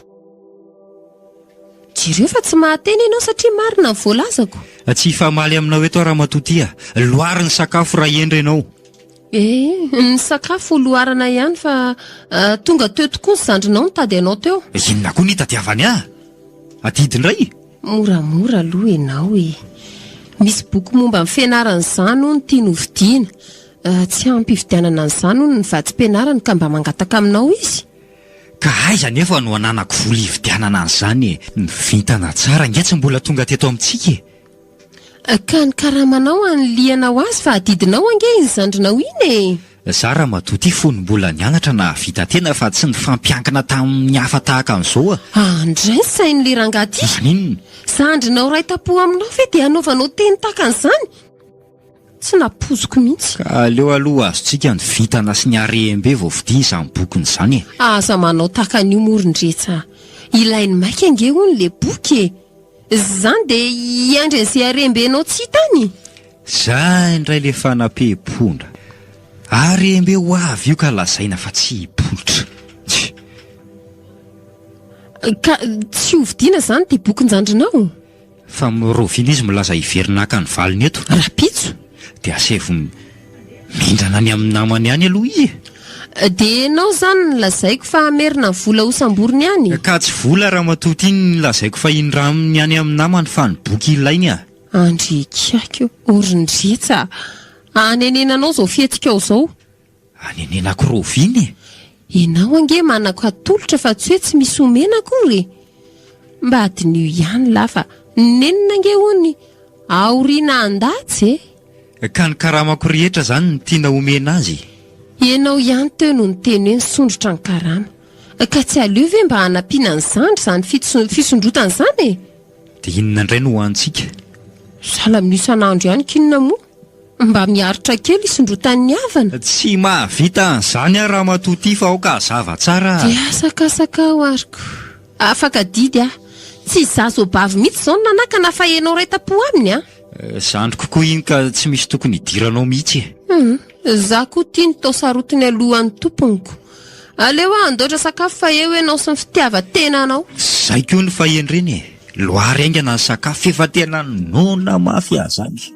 Jereo fa tsy mahateny ianao satria marina ny voalazako. Tsy famaly aminao eto ramatoa ity a. Loary ny sakafo raha endry ianao. Ny sakafo loarana ihany fa tonga teo tokoa ny zandrinao nitady anao teo. Inona koa ny hitadiavany a? Adidindray? Moramora aloha ianao e. Misy boky momba amin'ny fianaran'izany hono tiany hovidiana. Tsy ampy hividianana an'izany hono ny vadim-pianarany ka mba mangataka aminao izy. Ka aiza nefa no ananako vola hividianana an'izany e. Ny vintana tsara nge tsy mbola tonga teto amintsika e. Ka ny karamanao anlianao azy fa adidinao ange ny zandrinao iny e. Za ramatoa ity fony mbola nianatra na vita tena fa tsy ny fampiankina tamin'ny hafa tahaka an'izao a. Andray sain'le rangaty. Maninona? Zandrinao ray tapo aminao ve dia anaovanao teny tahaka an'izany? Tsy napozoko mihitsy. Ka aleo aloha azontsika ny vintana sy ny harem-be vao vidiana izany bokiny izany e. Aza manao tahaka an'io morindretsa. Ilainy maika ange hono le boky e. Zany dia iandry an'izay harem-benao tsy hitany. Zay indray le fanampeham-pondra. Harem-be ho avy io ka lazaina fa tsy hipolitra. Ka tsy hovidiana zany dia bokin-jandrinao? Fa mirovina izy milaza hiverinaka ny valiny eto. Rapitso? Dia asevo mindrana any amin'ny namany ihany aloha izy. Dia ianao zany lazaiko fa amerina ny vola ho samboriny ihany. Ka tsy vola ramatoa ity ny lazaiko fa indraminy any amin'ny namany fa ny boky ilainy a. Andrikako, orindretsa. Anenenanao zao fihetikao zao. Anenenako roviny e. Ianao ange manako atolotra fa tsy hoe tsy misy omena akory. Mba adin'io ihany lafa nenina ange hony aoriana andatsy Ka ny karamako rehetra zany ny tiana omena azy. Ianao ihany teo no niteny hoe nisondrotra ny karama. Ka tsy aleo ve mba hanampiana ny zandry zany fisondrotana zany Dia inona indray no hoantsika? Sala misan'andro ihany kinona moa. Mba miaritra kely isondrotan'ny havana. Tsy mahavita an'izany raha matoty fa aoka hazava tsara. Dia asakasaka ao ariko. Afaka didy tsy zazo bavy mihitsy zao nanakana fa ianao reta-po aminy Zandry kokoa iny ka tsy misy tokony hidiranao mihitsy. Za koa tiany tao sarotiny alohan'ny tomponiko. Aleo andoatra sakafo fa eo ianao sy ny fitiavan-tenanao. Zay koa ny fahendreny loary aingana ny sakafo efa tena nona mafy azany.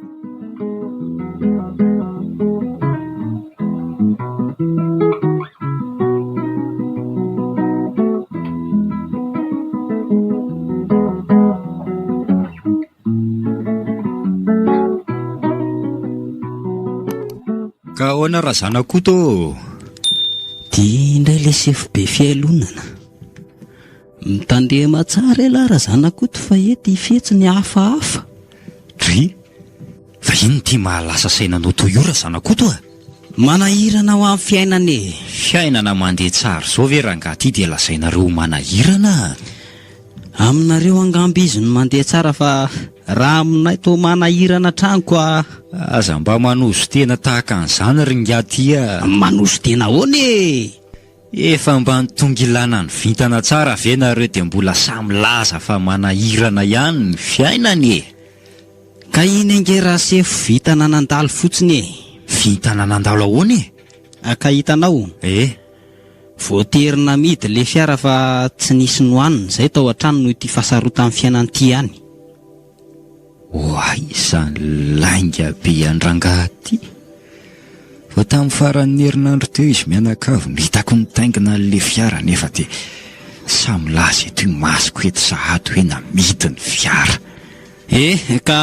Ka ahoana raha zanakoto? Dia indray ilay sefo be fialonana. Mitandrema tsara ela raha zanakoto fa ety ifetsy ny hafahafa. Dry, fa iny ty mahalasa sainanao toy io raha zanakoto Manahirana ho amin'ny fiainana Fiainana mandeha tsara zao ve rangahy dia lazainareo manahirana? Aminareo angamby izy no mandeha tsara fa raha aminay to manahirana tranoko Aza mba manozo tena tahaka an'izany ringaty Manozo tena ahoana Efa mba nitongilana ny vintana tsara ve nareo dia mbola samy laza fa manahirana ihany ny fiainana Ka iny ange raha sefo vitana nandalo fotsiny Vintana nandalo ahoana Ka hitanao voaterina midy le fiara fa tsy nisy nohaniny zay tao an-trano noho ity fahasarotan'ny fiainan'ity ihany. Oay, izany lainga be andrangahy ty. Fa tamin'ny faran'ny herinandro teo izy mianakavy nitako nitaingina le fiara nefa dia samy laza eto masoko eto sahady hoe namidy ny fiara. Ka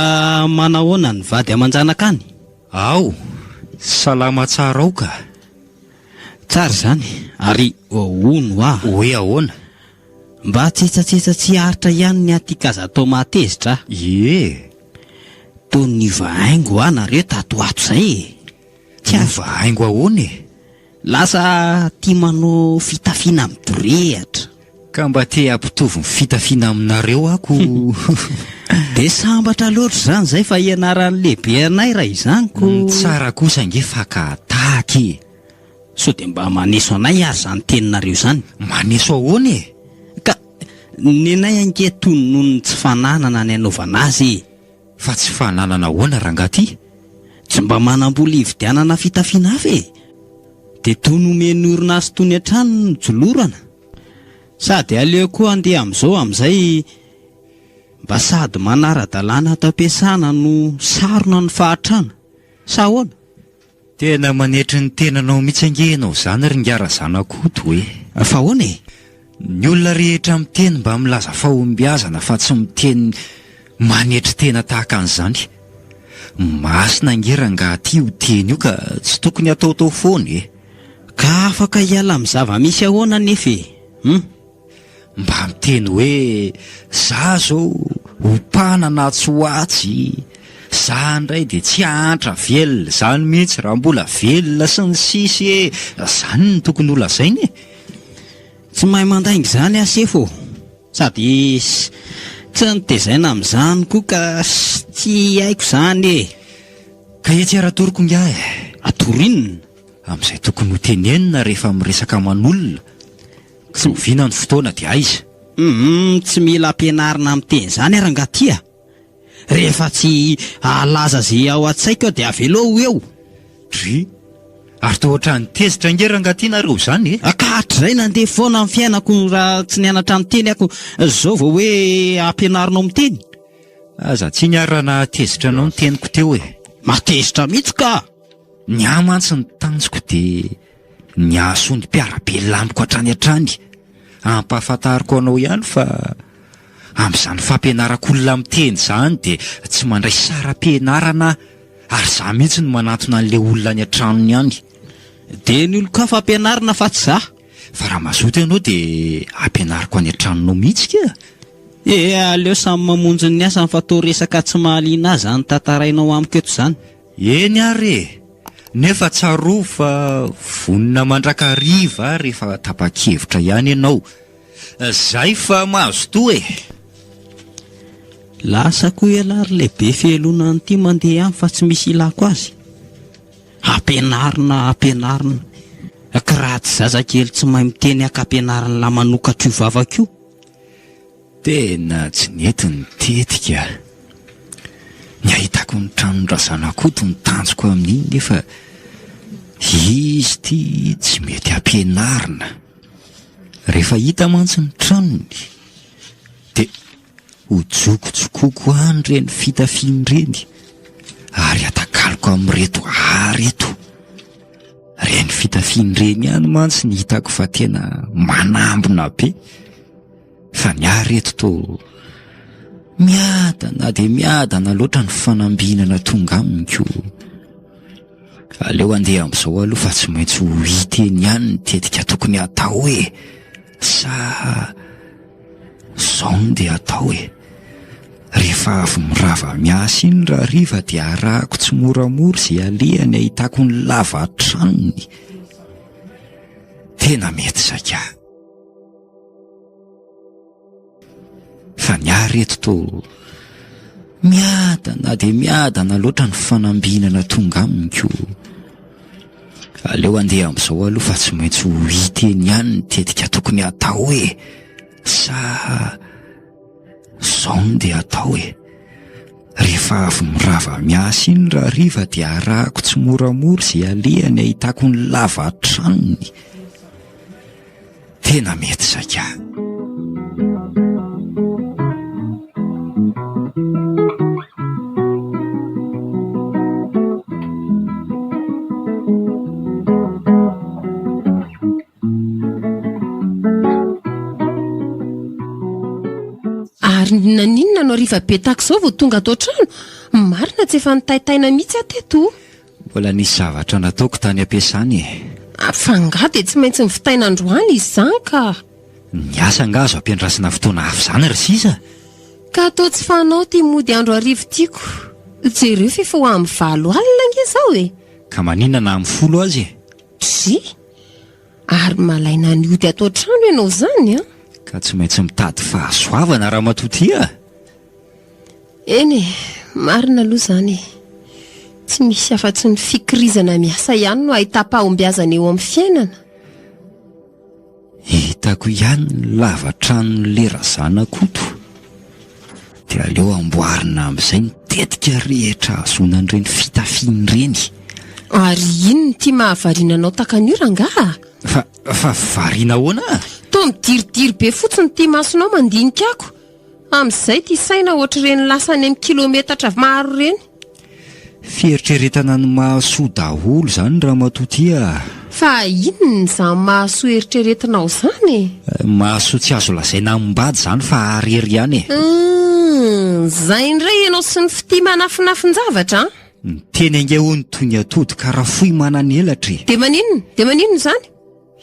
manahoana ny vady aman-janakany? Ao, salama tsara ao ka. Tsara zany, ary ono Hoe ahoana? Mba tsetsatsetsat tsy haritra ihany ny atikaza atao matezitra Toy ny vahaingo nareo tato ato zay Tsy vahaingo ahoana Lasa tia manao fitafiana midorehatra. Ka mba te hampitovy ny fitafiana aminareo ako. Dia sambatra loatra zany zay fa ianaran'ny lehibe anay raha izaniko. Tsara kosa nge fakataky. So dia mba maneso anay ary zany teninareo zany. Maneso ahoana Ka ny anay ange toy noho ny tsy fananana ny anaovana azy. Fa tsy fananana ahoana rangaty? Tsy mba manambola hividianana fitafiana hafa dia toy nomeny orinasa toy ny an-trano ny jolorana. Sady aleo koa andeha amin'izao amin'izay mba sady manara-dalàna ato ampiasana no sarona ny fahatrana. Sa ahoana? Tena manetry ny tenanao mihitsy angenao zany ringara zanakoto Fa ahoana Ny olona rehetra miteny mba milaza fahombiazana fa tsy miteny manetry tena tahaka an'izany. Masina nge rangaty io teny io ka tsy tokony ataotao foana Ka afaka hiala amin'ny zava-misy ahoana nefa Mba miteny hoe za zao opana na tsy hoatsy, za indray dia tsy hantra velona, zany mihitsy raha mbola velona sy ny sisy zany ny tokony holazainy Tsy mahay mandainga zany asefo. Sady tsy nitezaina amin'izany koa ka tsy haiko zany Ka etsy aratoroko ngahy Atorinina amin'izay tokony ho tenenina rehefa miresaka aman'olona. Tsy miviana ny fotoana dia aiza. Tsy mila ampianarina miteny zany rangaty Rehefa tsy alaza zay ao an-tsaiko dia avelo eo. Dry, ary toa ohatrany tezitra nge rangaty nareo zany Ka hatrizay nandeha foana amin'ny fiainako raha tsy nianatra miteny ako. Zao vao hoe ampianarinao miteny. Aza tsy niarana tezitra anao ny teniko teo Matezitra mihitsy ka. Ny amantsy ny tanjoko dia ny ahasondy mpiarabe lamiko hatrany hatrany. Ampahafantariko anao ihany fa amin'izany fampianarako olona miteny zany dia tsy mandray saram-pianarana ary za mihitsy no manatona an'ilay olona any an-tranony ihany. Dia ny olo ka fampianarana fa tsy za. Fa raha mazoto ianao dia ampianariko any an-tranonao mihitsy ka. Aleo samy mamonjy ny asa fa tao resaka tsy mahaliana azy any tantarainao amiko eto izany. Eny ary nefa tsaro fa vonina mandrakariva rehefa tapa-kevitra ihany ianao. Zay fa mahazo toa e. Lasako ialary lehibe fielona an'ity mandeha any fa tsy misy ilako azy. Ampianarina. Ka raha tsy zazakely tsy mahay miteny akampianarina la manokatra io vavako io. Tena tsy nety nitetika. Ny ahitako ny tranondrazanako ny tanjoko amin'iny nefa izy ty tsy mety ampianarina. Rehefa hita mantsy ny tranony dia hojokotsokoko any reny fitafiany reny ary atakaloko amin'reto areto. Reny fitafiany reny ihany mantsy ny hitako fa tena manambona be. Fa ny areto to miadana dia miadana loatra ny fanambinana tonga amiko. Aleo andeha amin'izao aloha fa tsy maintsy ho hiteny ihany ny tetika tokony atao hoe. Sa zao no dia atao hoe. Rehefa avy mirava miasa iny raha riva dia arahako tsy moramora izay alehany ahitako ny lava tranony. Tena mety saka. Fa ny areto to miadana dia miadana loatra ny fanambinana tonga amiko. Aleo andeha amin'izao aloha fa tsy maintsy ho hiteny ihany ny tetika tokony atao hoe. Sa zao no dia atao hoe. Rehefa avy mirava miasa iny raha riva dia arahako tsy moramora izay alehany ahitako ny lava tranony. Tena mety saka. Ary naninona no riva be takizao vao tonga atao trano? Marina tsy efa nitaitaina mihitsy ateto. Mbola nisy zavatra nataoko tany ampiasany e. Fa nga dia tsy maintsy nivitaina androany izy izany ka. Ny asa nga azo ampiandrasana fotoana hafa izany ry sisa. Ka atao tsy fanao ty mody andro arivo tiako. Jereo fefa ho amin'ny 9 alina nge izao e. Ka maninona na amin'ny 10 azy e. Tsy. Ary malaina ny ody atao trano ianao izany a. Ka tsy maintsy mitady fahasoavana raha matotia. Eny e, marina aloha izany e. Tsy misy afa-tsy ny fikirizana miasa ihany no ahita-pahombiazana eo amin'ny fiainana. Hitako ihany ny lava-tranon'le razanakoto. Dia aleo amboarina amin'izay nitetika rehetra azonan'ireny fitafiany reny. Ary ino ty mahavariana anao takanio rangaha? Fa variana ahoana? Toa midiridiry be fotsiny ty masonao mandinika ako. Amin'izay ty saina ohatr'ireny lasany amin'ny kilometatra maro reny. Fieritreretana ny mahasoa daholo izany raha matotia. Fa inona izany mahasoa eritreretinao izany e? Mahasoa tsy azo lazaina ambady izany fa arery ihany e. Zay indray ianao sy ny fity manafinafin-javatra. Ny teny angehony toy ny atody karafoy manan'elatra e. Dia maninona izany?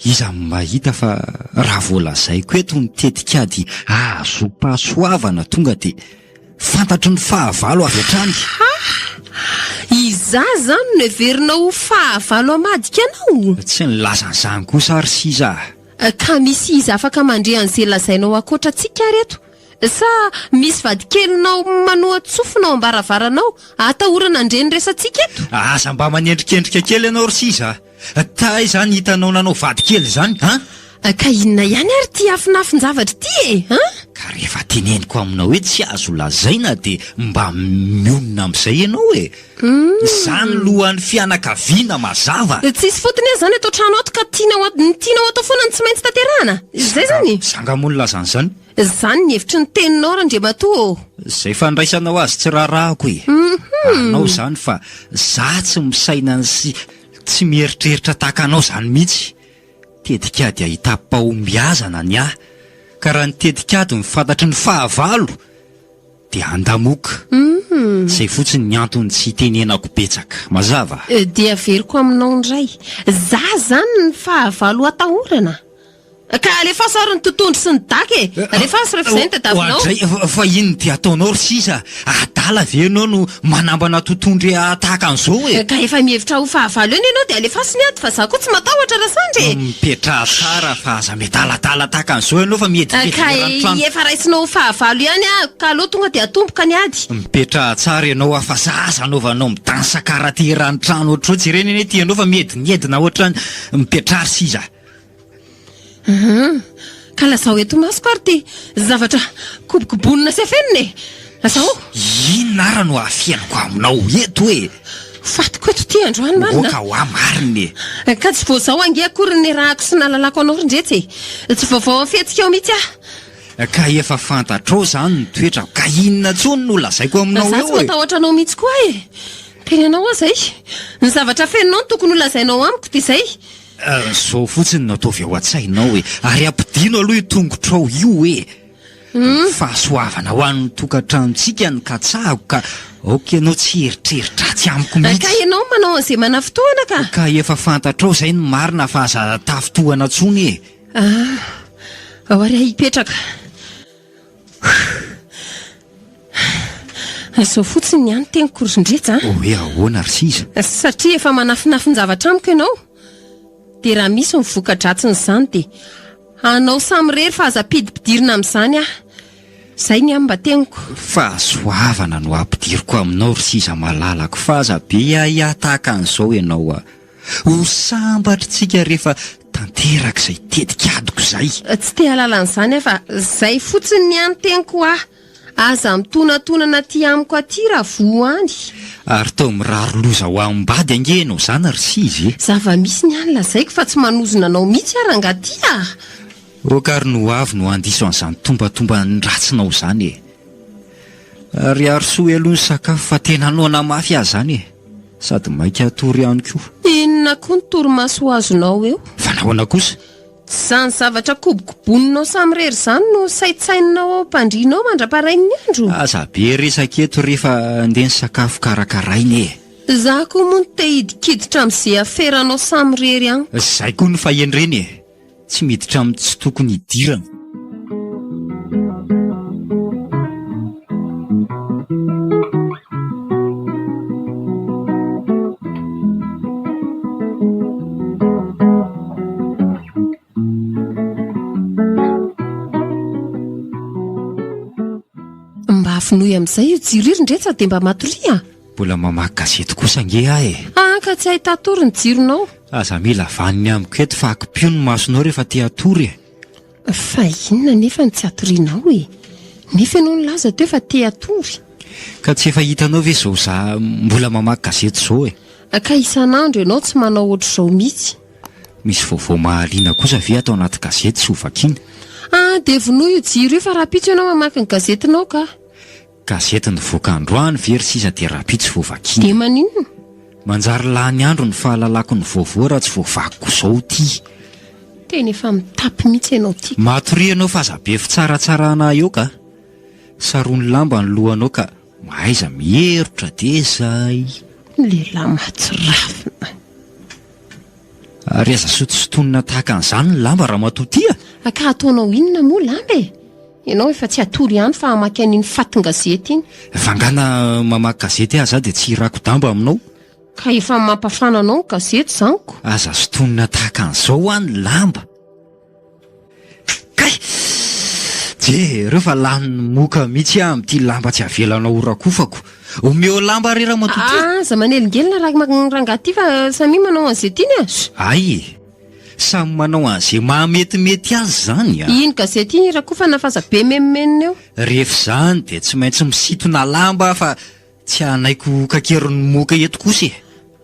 Iza mahita fa raha voalazaiko eto ny tetikady azo-pahasoavana tonga dia fantatry ny fahavalo avy hatrany. Iza zany no heverinao fahavalo amadika anao? Tsy ny lazan'izany kosa ary siza. Ka misy izy afaka mandre an'izay lazainao akoatrantsika reto? Sa misy vadikelinao manohatsofinao ambaravaranao atahorana andreny resantsika eto? Asa mba manendrikendrika kely ianao ry siza. Ta izany hitanao nanao vadikely izany ha? Ka inona ihany ary ty afinafin-javatra ty e? Ka rehefa teneniko aminao hoe tsy azo lazaina dia mba mionona amin'izay ianao e. Izany lohan'ny fianakaviana mazava. Tsisy fotony azy zany atao trano ato ka tianao atao foana ny tsy maintsy tanterahana. Izay zany? Sangamono lazan'izany. Zany ny hevitry ny teninao Randriamatoa. Izay fandraisanao azy tsy raharahako e. Anao izany fa za tsy misaina sy tsy mieritreritra tahaka anao izany mihitsy. Tetikady ahita-pahombiazana ny ahy. Ka raha ny tetikady mifantatry ny fahavalo dia andamoka. Izay fotsiny ny antony tsy tenenako betsaka. Mazava? Dia averiko aminao indray. Za zany ny fahavalo atahorana. Ka alefa sary ny totoandro sy ny daky alefa sy rehefa izay ny tadavinao. Ohatray fa ino ty ataonao ry sisa? Adala ve ianao no manambana totondry tahaka an'izao e? Ka efa mihevitra ho fahavalo eny ianao dia alefa sy niady fa za koa tsy matahotra rasandry. Mipetra tsara fa aza medaladala tahaka an'izao ianao fa ka efa raisinao ho fahavalo ihany ka aloha tonga dia atomboka ny ady. Mipetra tsara ianao afa zaza anaovanao midansa karaty ranotrano ohatrotsy ireny eny ty ianao fa miedina ohatrany mipetra ry siza. Ka lazao eto masoko ary ty zavatra kobokobonina sy afeniny. Lazao inona ara no afianako aminao eto e? Fatiko eto ty androany marina. Oka ho amariny. Ka tsy vao zao ange akory ny rahako sy nalalako anao rindretsy. Tsy vaovao afetsika eo mihitsy ka efa fantatrao zany ny toetra ka inona tsony no lazaiko aminao eo e? Za tsy matahotra anao mihitsy koa e. Teny anao zay ny zavatra feninao no tokony ho lazainao amiko ty zay. Zao fotsiny nataovy ao an-tsainao e, ary ampidino aloha tongotrao io e. Fahasoavana ho an'ny tokantranontsika ny katsahako ka aoka ianao tsy eritreritra tsy amiko mihitsy. Ka ianao manao an'izay manafitoana ka efa fantatrao zay ny marina fa aza tafitohana tsony e. Ao ary hipetraka. Zao fotsiny ihany teniko rindretsy hoe ahoana ry sisa? Satria efa manafinafin-javatra amiko ianao dia raha misy mivoka-dratsiny izany dia anao samy rery fa aza ampidipidirina amin'izany zay ny mba teniko. Fahasoavana no ampidiriko aminao ry sisa malalako fa aza be tahaka an'izao ianao ho sambatritsika rehefa tanteraka izay tetikadiko zay. Tsy te halala an'izany fa zay fotsiny ny anoteniko aza mitonantonana ty amiko aty raha voany. Ary tao miraro loza ho ambady angenao zany ry sizy. Zava-misy ny any lazaiko fa tsy manozona anao mihitsy arangaty Okary no avy no andiso an'izany tombatomba ny ratsinao zany e. Ary arosoa aloha ny sakafo fa tena noana mafy azy zany e. Sady maika atory ihany koa. Inona koa ny torimaso azonao eo? Fa nahoana kosa? Zany zavatra kobokobononao samy rery zany no saitsaininao ao mpandrinao mandra-parainy ny andro. Aza be resaka eto rehefa andeha ny sakafo karakarainy e. Za koa moa no te hidikiditra amin'izay aferanao samy rery any. Zay koa no fahenreny e. Tsy miditra amin'ny tsy tokony hidirana. Mba afinoy amin'izay io jiro rindretsa dia mba matoria. Mbola mamaky gazety kosa nge e. Ka tsy ahita atory ny jironao. Aza mila vaniny amiko eto fa akipio ny masonao rehefa te atory e. Fa inona nefa ny tsy atorianao e? Nefa ianao ny laza teo fa te atory. Ka tsy efa hitanao ve zao za mbola mamaky gazety zao e? Ka isan'andro ianao tsy manao ohatr'izao mihitsy. Misy vaovao mahaliana kosa ve atao anaty gazety sy ho vakiana? Dia vonoa io jiro io fa rapitso ianao mamaky ny gazetinao ka. Gazety nivoaka androany very sisa dia rapitsy voavakiana. Dia maninona? Manjary lany andro ny fahalalako ny vaovao raha tsy voavakiko zao ty. Tena efa mitapy mihitsy ianao ty. Matory ianao fa aza be fitsaratsarana eo ka. Sarony lamba ny lohanao ka mahaiza mierotra de zay. Lehilahy mahatsirafina. Ary aza sotosotonina tahaka an'izany ny lamba raha matotia. Ka ataonao inona moa lamba e? Ianao efa tsy atory ihany fa hamaky an'iny fatin-gazety iny. Vangana mamaky gazety aza dia tsy irako damba aminao. Ka efa mampafana anao ny gazety zaniko. Aza sotonina tahaka an'izao any lamba. Kay! Jereo fa lany moka mihitsy amin'ity lamba tsy avelanao horakofako. Omeo lamba re raha matotia. Aza manelingelina raha rangaty fa samy manao an'izay tiany Ay, samy manao an'izay mahametimety azy zany Iny gazety iny rakofana fa aza be memenina eo. Rehefa zany dia tsy maintsy misitona lamba fa tsy anaiko kakerony moka eto kosa e.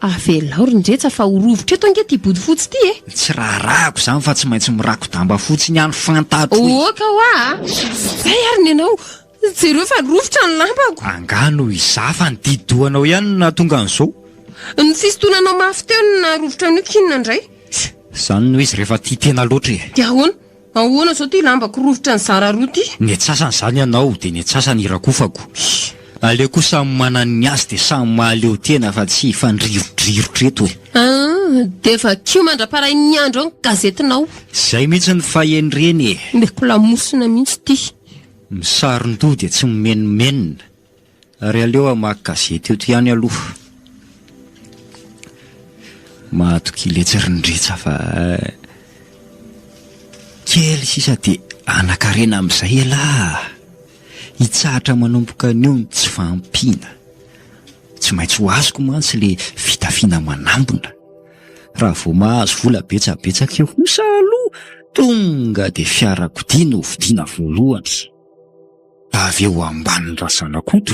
Avelao rindretsa fa horovotra eto ange ty body fotsy ty e. Tsy raharahako zany fa tsy maintsy mirako damba fotsiny ihany fantatro. Ka zay ary ny ianao. Jereo fa rovotra ny lambako. Angano izafa ny didohanao ihany na tonga an'izao. Ny fisotonanao mafy teo na rovotra ny kinina indray. Zany no izy rehefa tia tena loatra e. Dia ahoana zao ty lambako rovotra ny zara roa ty. Ny atsasany zany ianao dia ny atsasany irakofako. Aleo koa samy manana ny azy dia samy mahaleo tena fa tsy hifandrirodrirotra eto e. Dia efa kio mandra-parain'ny andro ao ny gazetinao. Izay mihitsy ny fahenreny e. Meko lamosina mihitsy ty. Misaron-doha dia tsy mimenomenina. Ary aleo amaky gazety eto ihany aloha. Mahatokily tsirindritsa fa kely sisa dia anakarena amin'izay ela. Hitsahatra manomboka anio ny tsy fahampiana. Tsy maintsy ho azoko mantsy le fitafiana manambona. Raha vao mahazo vola betsabetsaka eo kosa aloha, tonga dia fiarakodia no vidiana voalohany. Avy eo ambanin'ny razanakoto.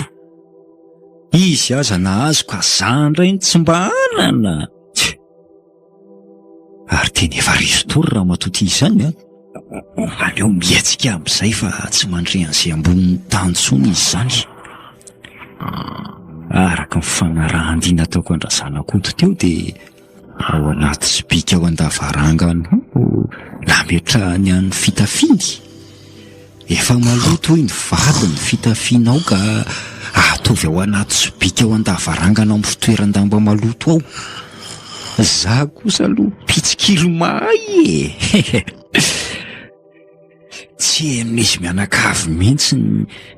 Izy aza nahazo ka zandray ny tsy mba anana. Ary teny efa rizotory raha matoty izany a. Aleo mietsika amin'izay fa tsy mandre an'izay ambonin'ny tany tsony izy zany. Araka ny fanarahan-diana ataoko an-drazanakoto teo dia ao anaty sobika ao an-davarangana nametrahany an'ny fitafiny. Efa maloto hoy ny vadiny fitafianao ka atovy ao anaty sobika ao an-davarangana amin'ny fitoeran-damba maloto ao. Za kosa aloha pitsikilo mahay e. Tsy amin'izy mianakavy mihitsy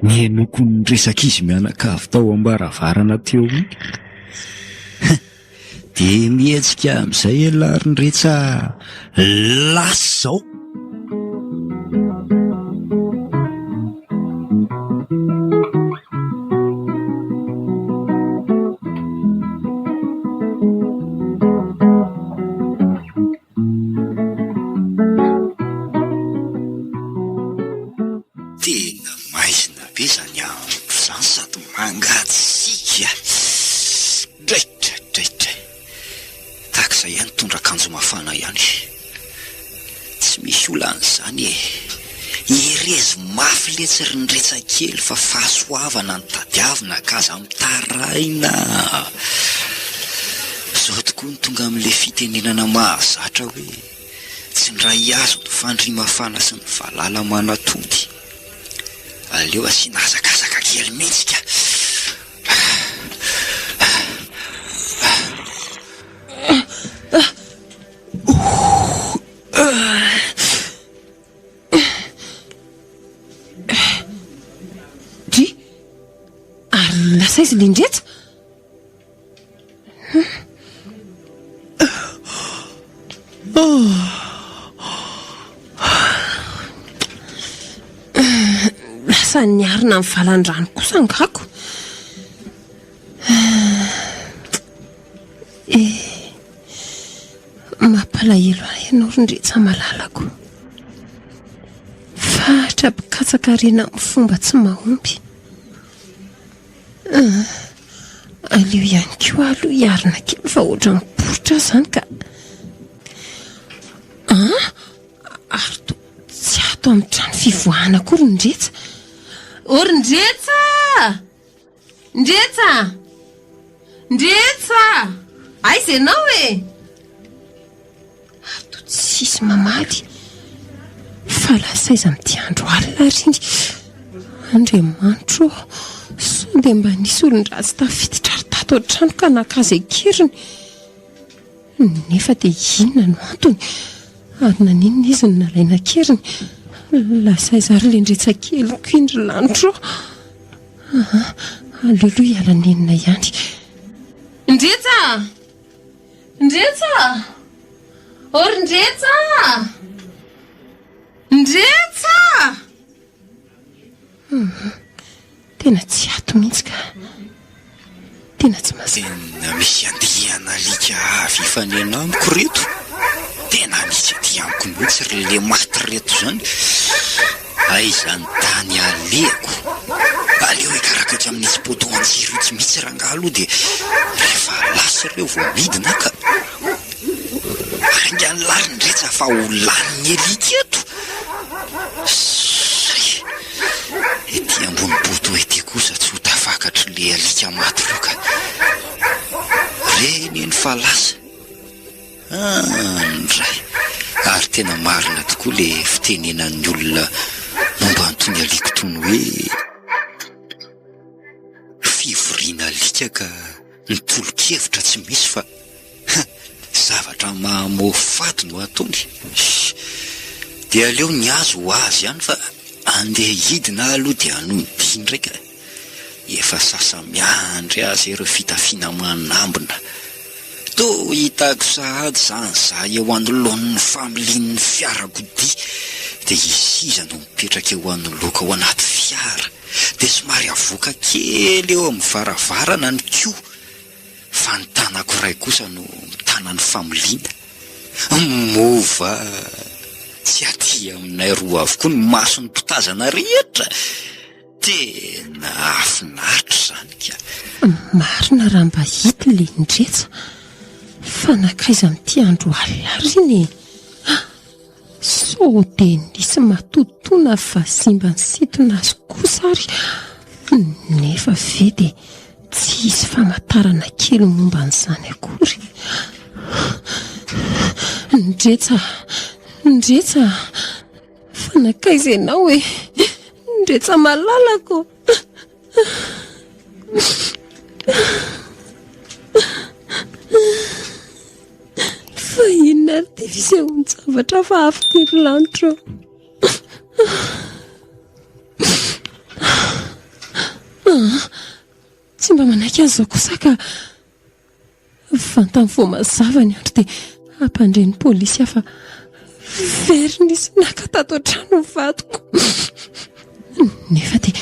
ny enoko ny resaka izy mianakavy tao ambaravarana teo. Dia mihetsika amin'izay elarin rehetra lasa zao. Tena maizina be zany andro zany sady mangatsika. Draidraidraidray. Takizay ihany tondra akanjo mafana ihany. Tsy misy olan'izany e. Irezy mafy le tsirindretsa kely fa fahasoavana ny tadiavina kaza mitaraina. Zao tokoa ny tonga amin'le fitenenana mahazatra hoe tsy ndray azo ny fandrimafana sy ny valala manatody. Aleo asiana hazakazaka kely mihitsika. Dry ary lasa izy lindretsa. Lasa niarina amin'ny valan-drano kosa angako. Mampalahelo ahy ianao rindretsa malalako. Fahatra bikatsaka-rena amin'ny fomba tsy mahomby. Aleo ihany koa aloha hiarina kely fa ohatra miporitra zany ka. Ary tsy ato amin'ny trano fivoahana koa rindretsa. Rindretsa! Ndretsa! Ndretsa! Aiza ianao e? Ato tsisy mamaly. Fa lasa iza amin'ity andro alina riny. Andriamanitro, sao dia mba nisy olon-dratsy tafiditra ary tato an-trano ka nakaza ekiriny. Nefa dia inona no antony? Ary naninona izy no nalaina keriny? Lasa izary lendretsa kely ko indry lanitro. Aleoloha hiala nenina ihany. Ndretsa! Ndretsa! Rindretsa! Ndretsa! Tena tsy ato mihitsy ka. Tena tsy mazava. Tena misy andihana alika avy fanena amiko reto. Tena misy aty amiko mihitsy le maty reto zany. Aizany tany aleko. Aleo ikarakatra amin'izy poto anjiro tsy mihitsy rangaha aloha dia rehefa lasa ireo vao midina ka. Ainga ny larindretsa fa ho lanin'ny alika eto. Ety ambony poto ety kosa tsy ho tafakatry le alika maty reo ka. Reny eny fa lasa. Ndray. Ary tena marina tokoa le fitenenan'ny olona momba antony aliko tony hoe fivoriana alika ka nitolo-kevitra tsy misy fa zavatra mahamofaty no ataony. Dia aleo ny azo ho azy ihany fa andeha hidina aloha dia anoidi ndraika. Efa sasa miandry azy ireo fitafiana manambona. To hitako sahady zany za eo anoloan'ny familian'ny fiarakodia dia izy no mipetraka eo anoloka ao anaty fiara dia somary avoaka kely eo amin'ny varavarana ny koa fa ny tanako iray kosa no mitana ny familiana. Mova tsy aty aminay roa avokoa ny mason'ny mpitazana rehetra. Tena afinaritra zany ka. Marina raha mba hita le ndretsa fa nakaiza amin'ity andro alina riny. So dia nisy matotona fa simba ny sitona azy kosa ary nefa ve dia tsy hisy famantarana kely momba n'izany akory. Ndretsa fa nakaiza ianao hoe ndretsa malalako. Fa inona ary division zavatra fa afitery lanitra. Tsy mba manaiky azy zao kosa ka fantany vao mazava ny andro dia ampandren'ny polisy afa very nisy nakatato an-trano vadiko. Nefa dia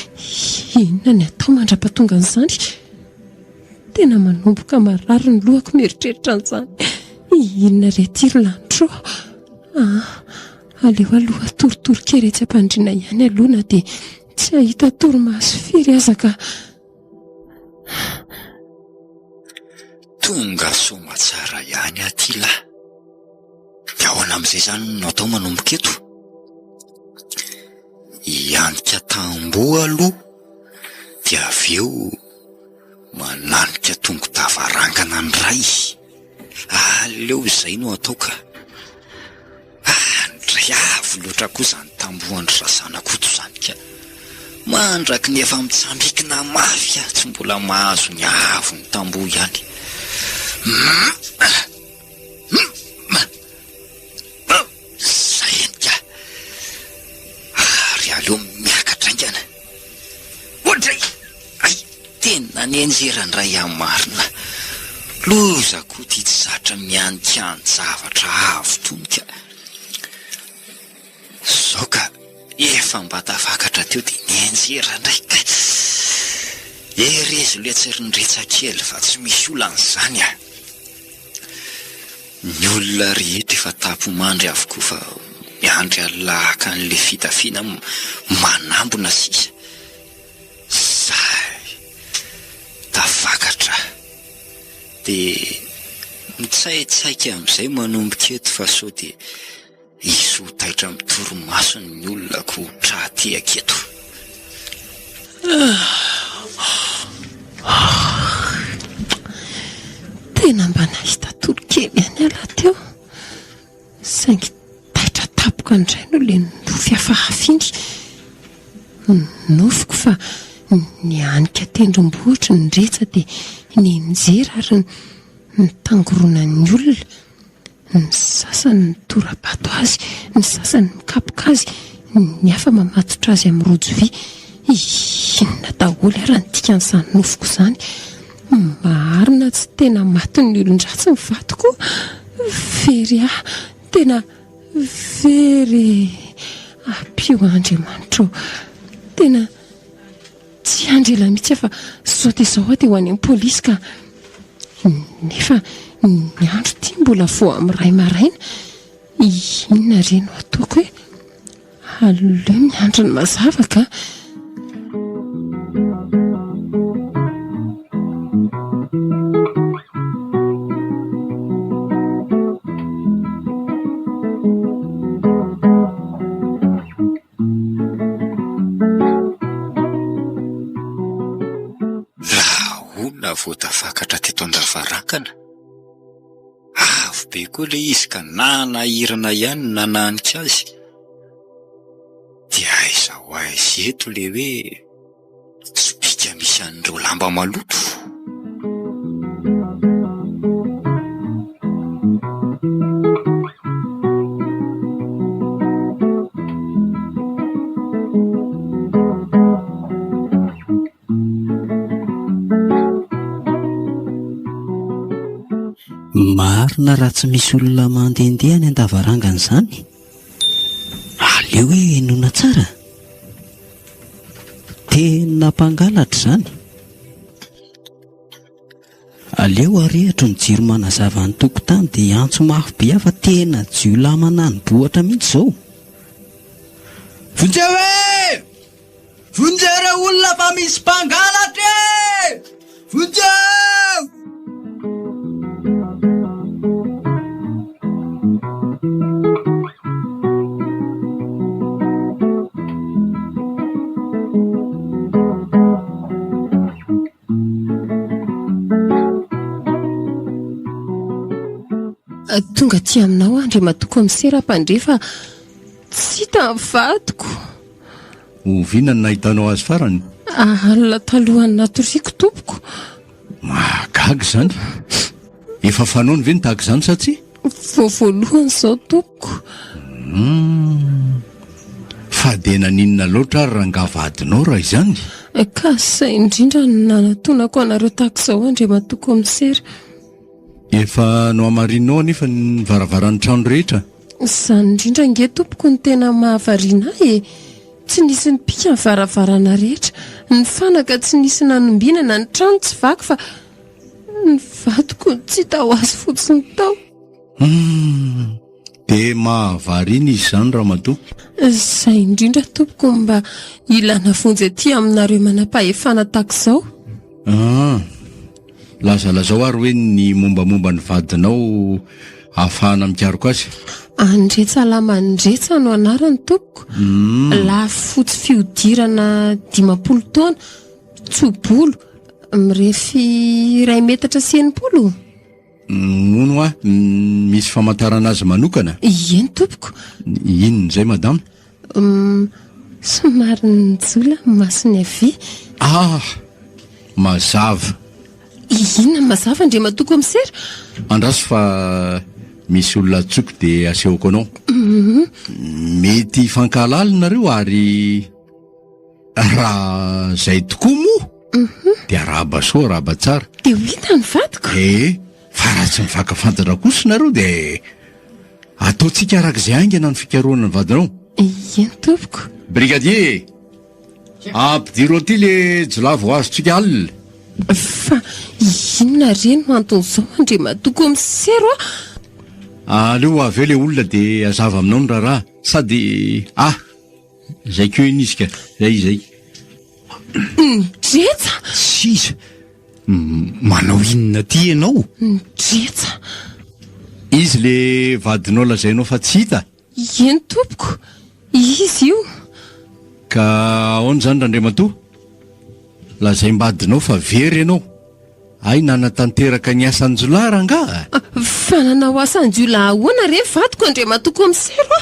inona ny atao mandra-pahatonga an'izany? Tena manomboka marary ny lohako mieritreritra an'izany. Inona retiry lanitro? Aleo aloha toritory keretsy ampandriana ihany alohana dia tsy ahita toromaso firy aza ka. Tonga soma tsara ihany aty lahy. Ahoana amin'izay zany no atao manomboka eto? Ianika tamboho aloha dia avy eo mananika tongo-davarangana ny ray. Aleo izay no atao ka. Ndray avo loatra kosa ny tambohan'ny razanako to zany ka. Mandraky ny efa mitsambikina mafy tsy mbola mahazo ny avo ny tamboho ihany. Zay ka. Ary aleo miakatra ingana. Ohatray! Ay, tena ny enjerany ray amarina. Loza koa ty tsy zatra mianika ny zavatra avo tony ka. Zao ka efa mba tafakatra teo dia nienjera ndraika. Erezy le tsirindretsa kely fa tsy misy olan'izany a. Ny olona rehetra efa tapomandry avokoa fa miandry alahaka an'le fitafiana manambona sisa. Zay tafakatra dia mitsaitsaika amin'izay manomboka eto fa sao dia isy ho taitra amin'ny toromasony ny olona ko trahatehaka eto. Tena mba nahita toro-kely ihany ala teo. Saingy taitra tapoka indray no le nofy afahafindry. Nofiko fa nianika tendrombohitra ny retsa dia nienjera ary nitangorona ny olona. Ny sasany tora-bato azy, ny sasany mikapoka azy, ny hafa mamatotra azy amin'ny rojo vy. Inona daholo ary ny dikan'izany nofiko izany. Marina tsy tena maty ny olon-dratsy ny vatoko. Very tena very. Apio Andriamanitra. Tena tsy andrela mihitsy fa sao dia sao dia ho any amin'ny polisy ka. Nefa ny andro ty mbola vao amin'ny ray maraina. Inona re no ataoko hoe aleo miandry ny mazava ka. Vao tafakatra teto an-davarankana. Avo be koa le izy ka nanahirana ihany nananika azy. Dia aiza ho aiza eto le hoe sobika misy an'ireo lamba maloto. Marina raha tsy misy olona mandehandeha any an-davarangana izany. Aleo hoe enoina tsara. Tena mpangalatra izany. Aleo arehatra ny jiro manazava ny tokotany dia antso mafy be afa tena jiolàmana ny bohatra mihitsy izao. Vonjeo e! Vonjeo olona fa misy mpangalatra e! Vonjeo! Tonga ty aminao Andry Matoko amin'ny seram-pandrefa tsy hita ny vadiko. Oviana ny nahitanao azy farany? Alina talohan'ny natoriako tompoko. Mahagaga izany. Efa fanaony ve ny tahaka izany sa tsy? Voalohany izao tompoko. Fa dia naninona loatra ary rangavadinao raha izany? Ka izay indrindra no nanatonako anareo tahaka izao Andry Matoko amin'ny sera. Efa no amarinao anefa ny varavaran'ny trano rehetra? Izany indrindra nge tompoko ny tena mahavariana ahy e. Tsy nisy ny pika ny varavarana rehetra, ny fanaka tsy nisy nanombinana, ny trano tsy vaky fa ny vadiko tsy tao azy fotsiny tao. Dia mahavariana izy izany Ramatoa? Izay indrindra tompoko mba ilana vonjy aty aminareo manam-pahefana tahaka izao. Lazalazao ary hoe ny mombamomba ny vadinao ahafahana mikaroko azy. Andretsa Lamandretsa no anarany tompoko. Lafy fotsy fiodirana 50 taona, tsobolo, mirefy 2 metatra sy 80. Nono misy famantarana azy manokana? Eny tompoko. Inona izay madama? Somary nijola masony havia. Mazava. Inona mazava Andry Matoko amin'ny sera? Andraso fa misy olona tsoko dia asehoko anao. Mety fankahalalonareo ary raha izay tokoa moa dia arahaba soa, arahaba tsara. Dia ho hita ny vadiko. Fa raha tsy mifakafantatra kosa nareo dia ataontsika arak'izay aingana ny fikarohana ny vadinao. Eny tompoko. Brigadier, ampidiro aty le jolavo azontsika alina. Fa inona reny no anton'izao Andry Matoko amin'ny sera? Aleo avy eo le olona dia azava aminao ny raharaha. Sady izay keo inizika. Izay. Ndretsa. Sisa. Manao inona ty ianao? Ndretsa. Izy le vadinao lazainao fa tsy hita? Eny tompoko. Izy io. Ka ahoana izany Randriamatoa? Lazaim-badinao fa very ianao. Ay, nanatanteraka ny asan-jolahy rangaha. Fa nanao asan-jolahy ahoana re vadiko Andry Matoko amin'ny sera?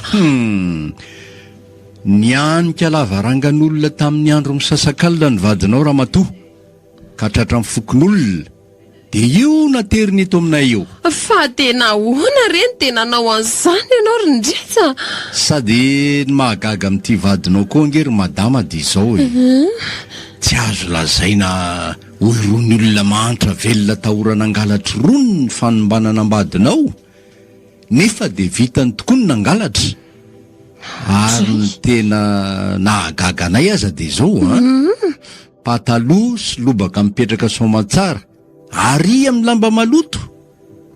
Nianika lavarangan'olona tamin'ny andro misasakalina ny vadinao Ramatoa. Ka tratra mifokon'olona. Dia io nateriny eto aminay eo. Fa tena ahoana reny tena nanao an'izany ianao ry Ndretsa? Sady ny mahagaga amin'ity vadinao koa ngery madama dia izao e. Tsy azo lazaina olony olona mantra velona tahorana angalatra rono ny fanombanana ambadinao. Nefa dia vitany tokoa ny nangalatra. Ary ny tena nahagaga anay aza dia izao pataloha sy lobaka mipetraka somatsara ary amin'ny lamba maloto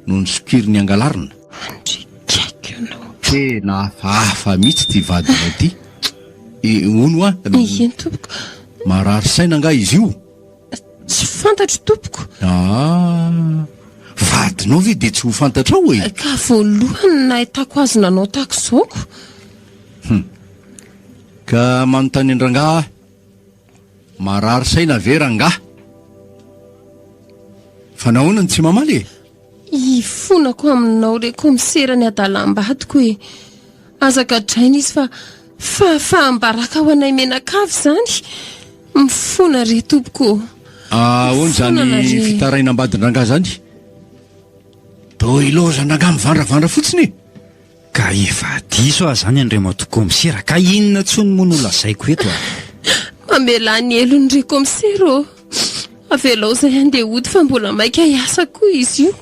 no ny sokiriny angalarina. Tena hafahafa mihitsy ty vadinao ty. Ono Eny tompoko. marary saina nga izy io? Tsy fantatro tompoko. Vadinao ve dia tsy ho fantatrao e? Ka voalohany nahitako azy nanao tahaka izaoko. Ka manontany an-drangaha, marary saina ve rangaha? Fa nahoana ny tsy mamaly e? Ifonako aminao re komiserany adalam-badiko e. Azaka draina izy fa fahambaraka ho anay menakavy izany. Mifona re tompoko. Ahoana izany fitaraina ambadin-dranga zany? Dô ilozana nga mivandravandra fotsiny. Ka efa diso aho zany Andriamatoko komisera, ka inona tsony moa no lazaiko eto? Mamela ny elony re komisera. avelao izay andeha hody fa mbola maika hiasa koa izy io.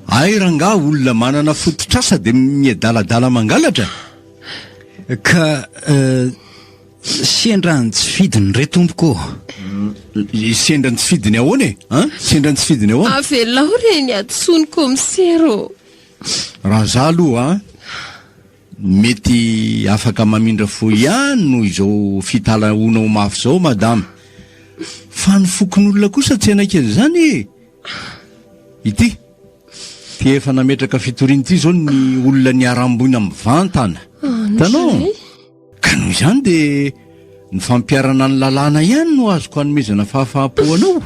Ay ranga olona manana fototrasa dia miadaladala mangalatra. Ka sendrany tsy fidiny re tompoko. Sendrany tsy fidiny ahoana e? Sendrany tsy fidiny ahoana? Avelao reny atsony komisero. Raha za aloha mety afaka mamindra fo ihany noho izao fitalaonao mafy zao madama. Fa ny fokon'olona kosa tsy anakeza zany e. Ity efa nametraka fitoriana ity zao ny olona niarambona mivantana. Tanao? Ka noho izany dia ny fampiarana ny lalàna ihany no azoko hanomezana fahafahampoanao.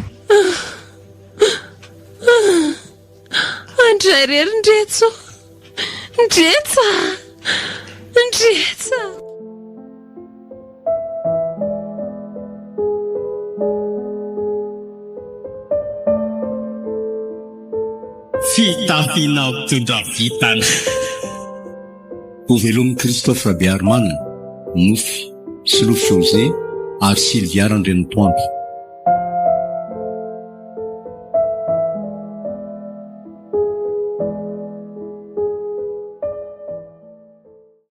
Andray rery ndretso. Ndretsa. Ndretsa. Fitafiana mpitondra vitana. Ho velomin'i Christophe Rabearman, Nofy, Slof José, ary Sylvia Randrenitoandro.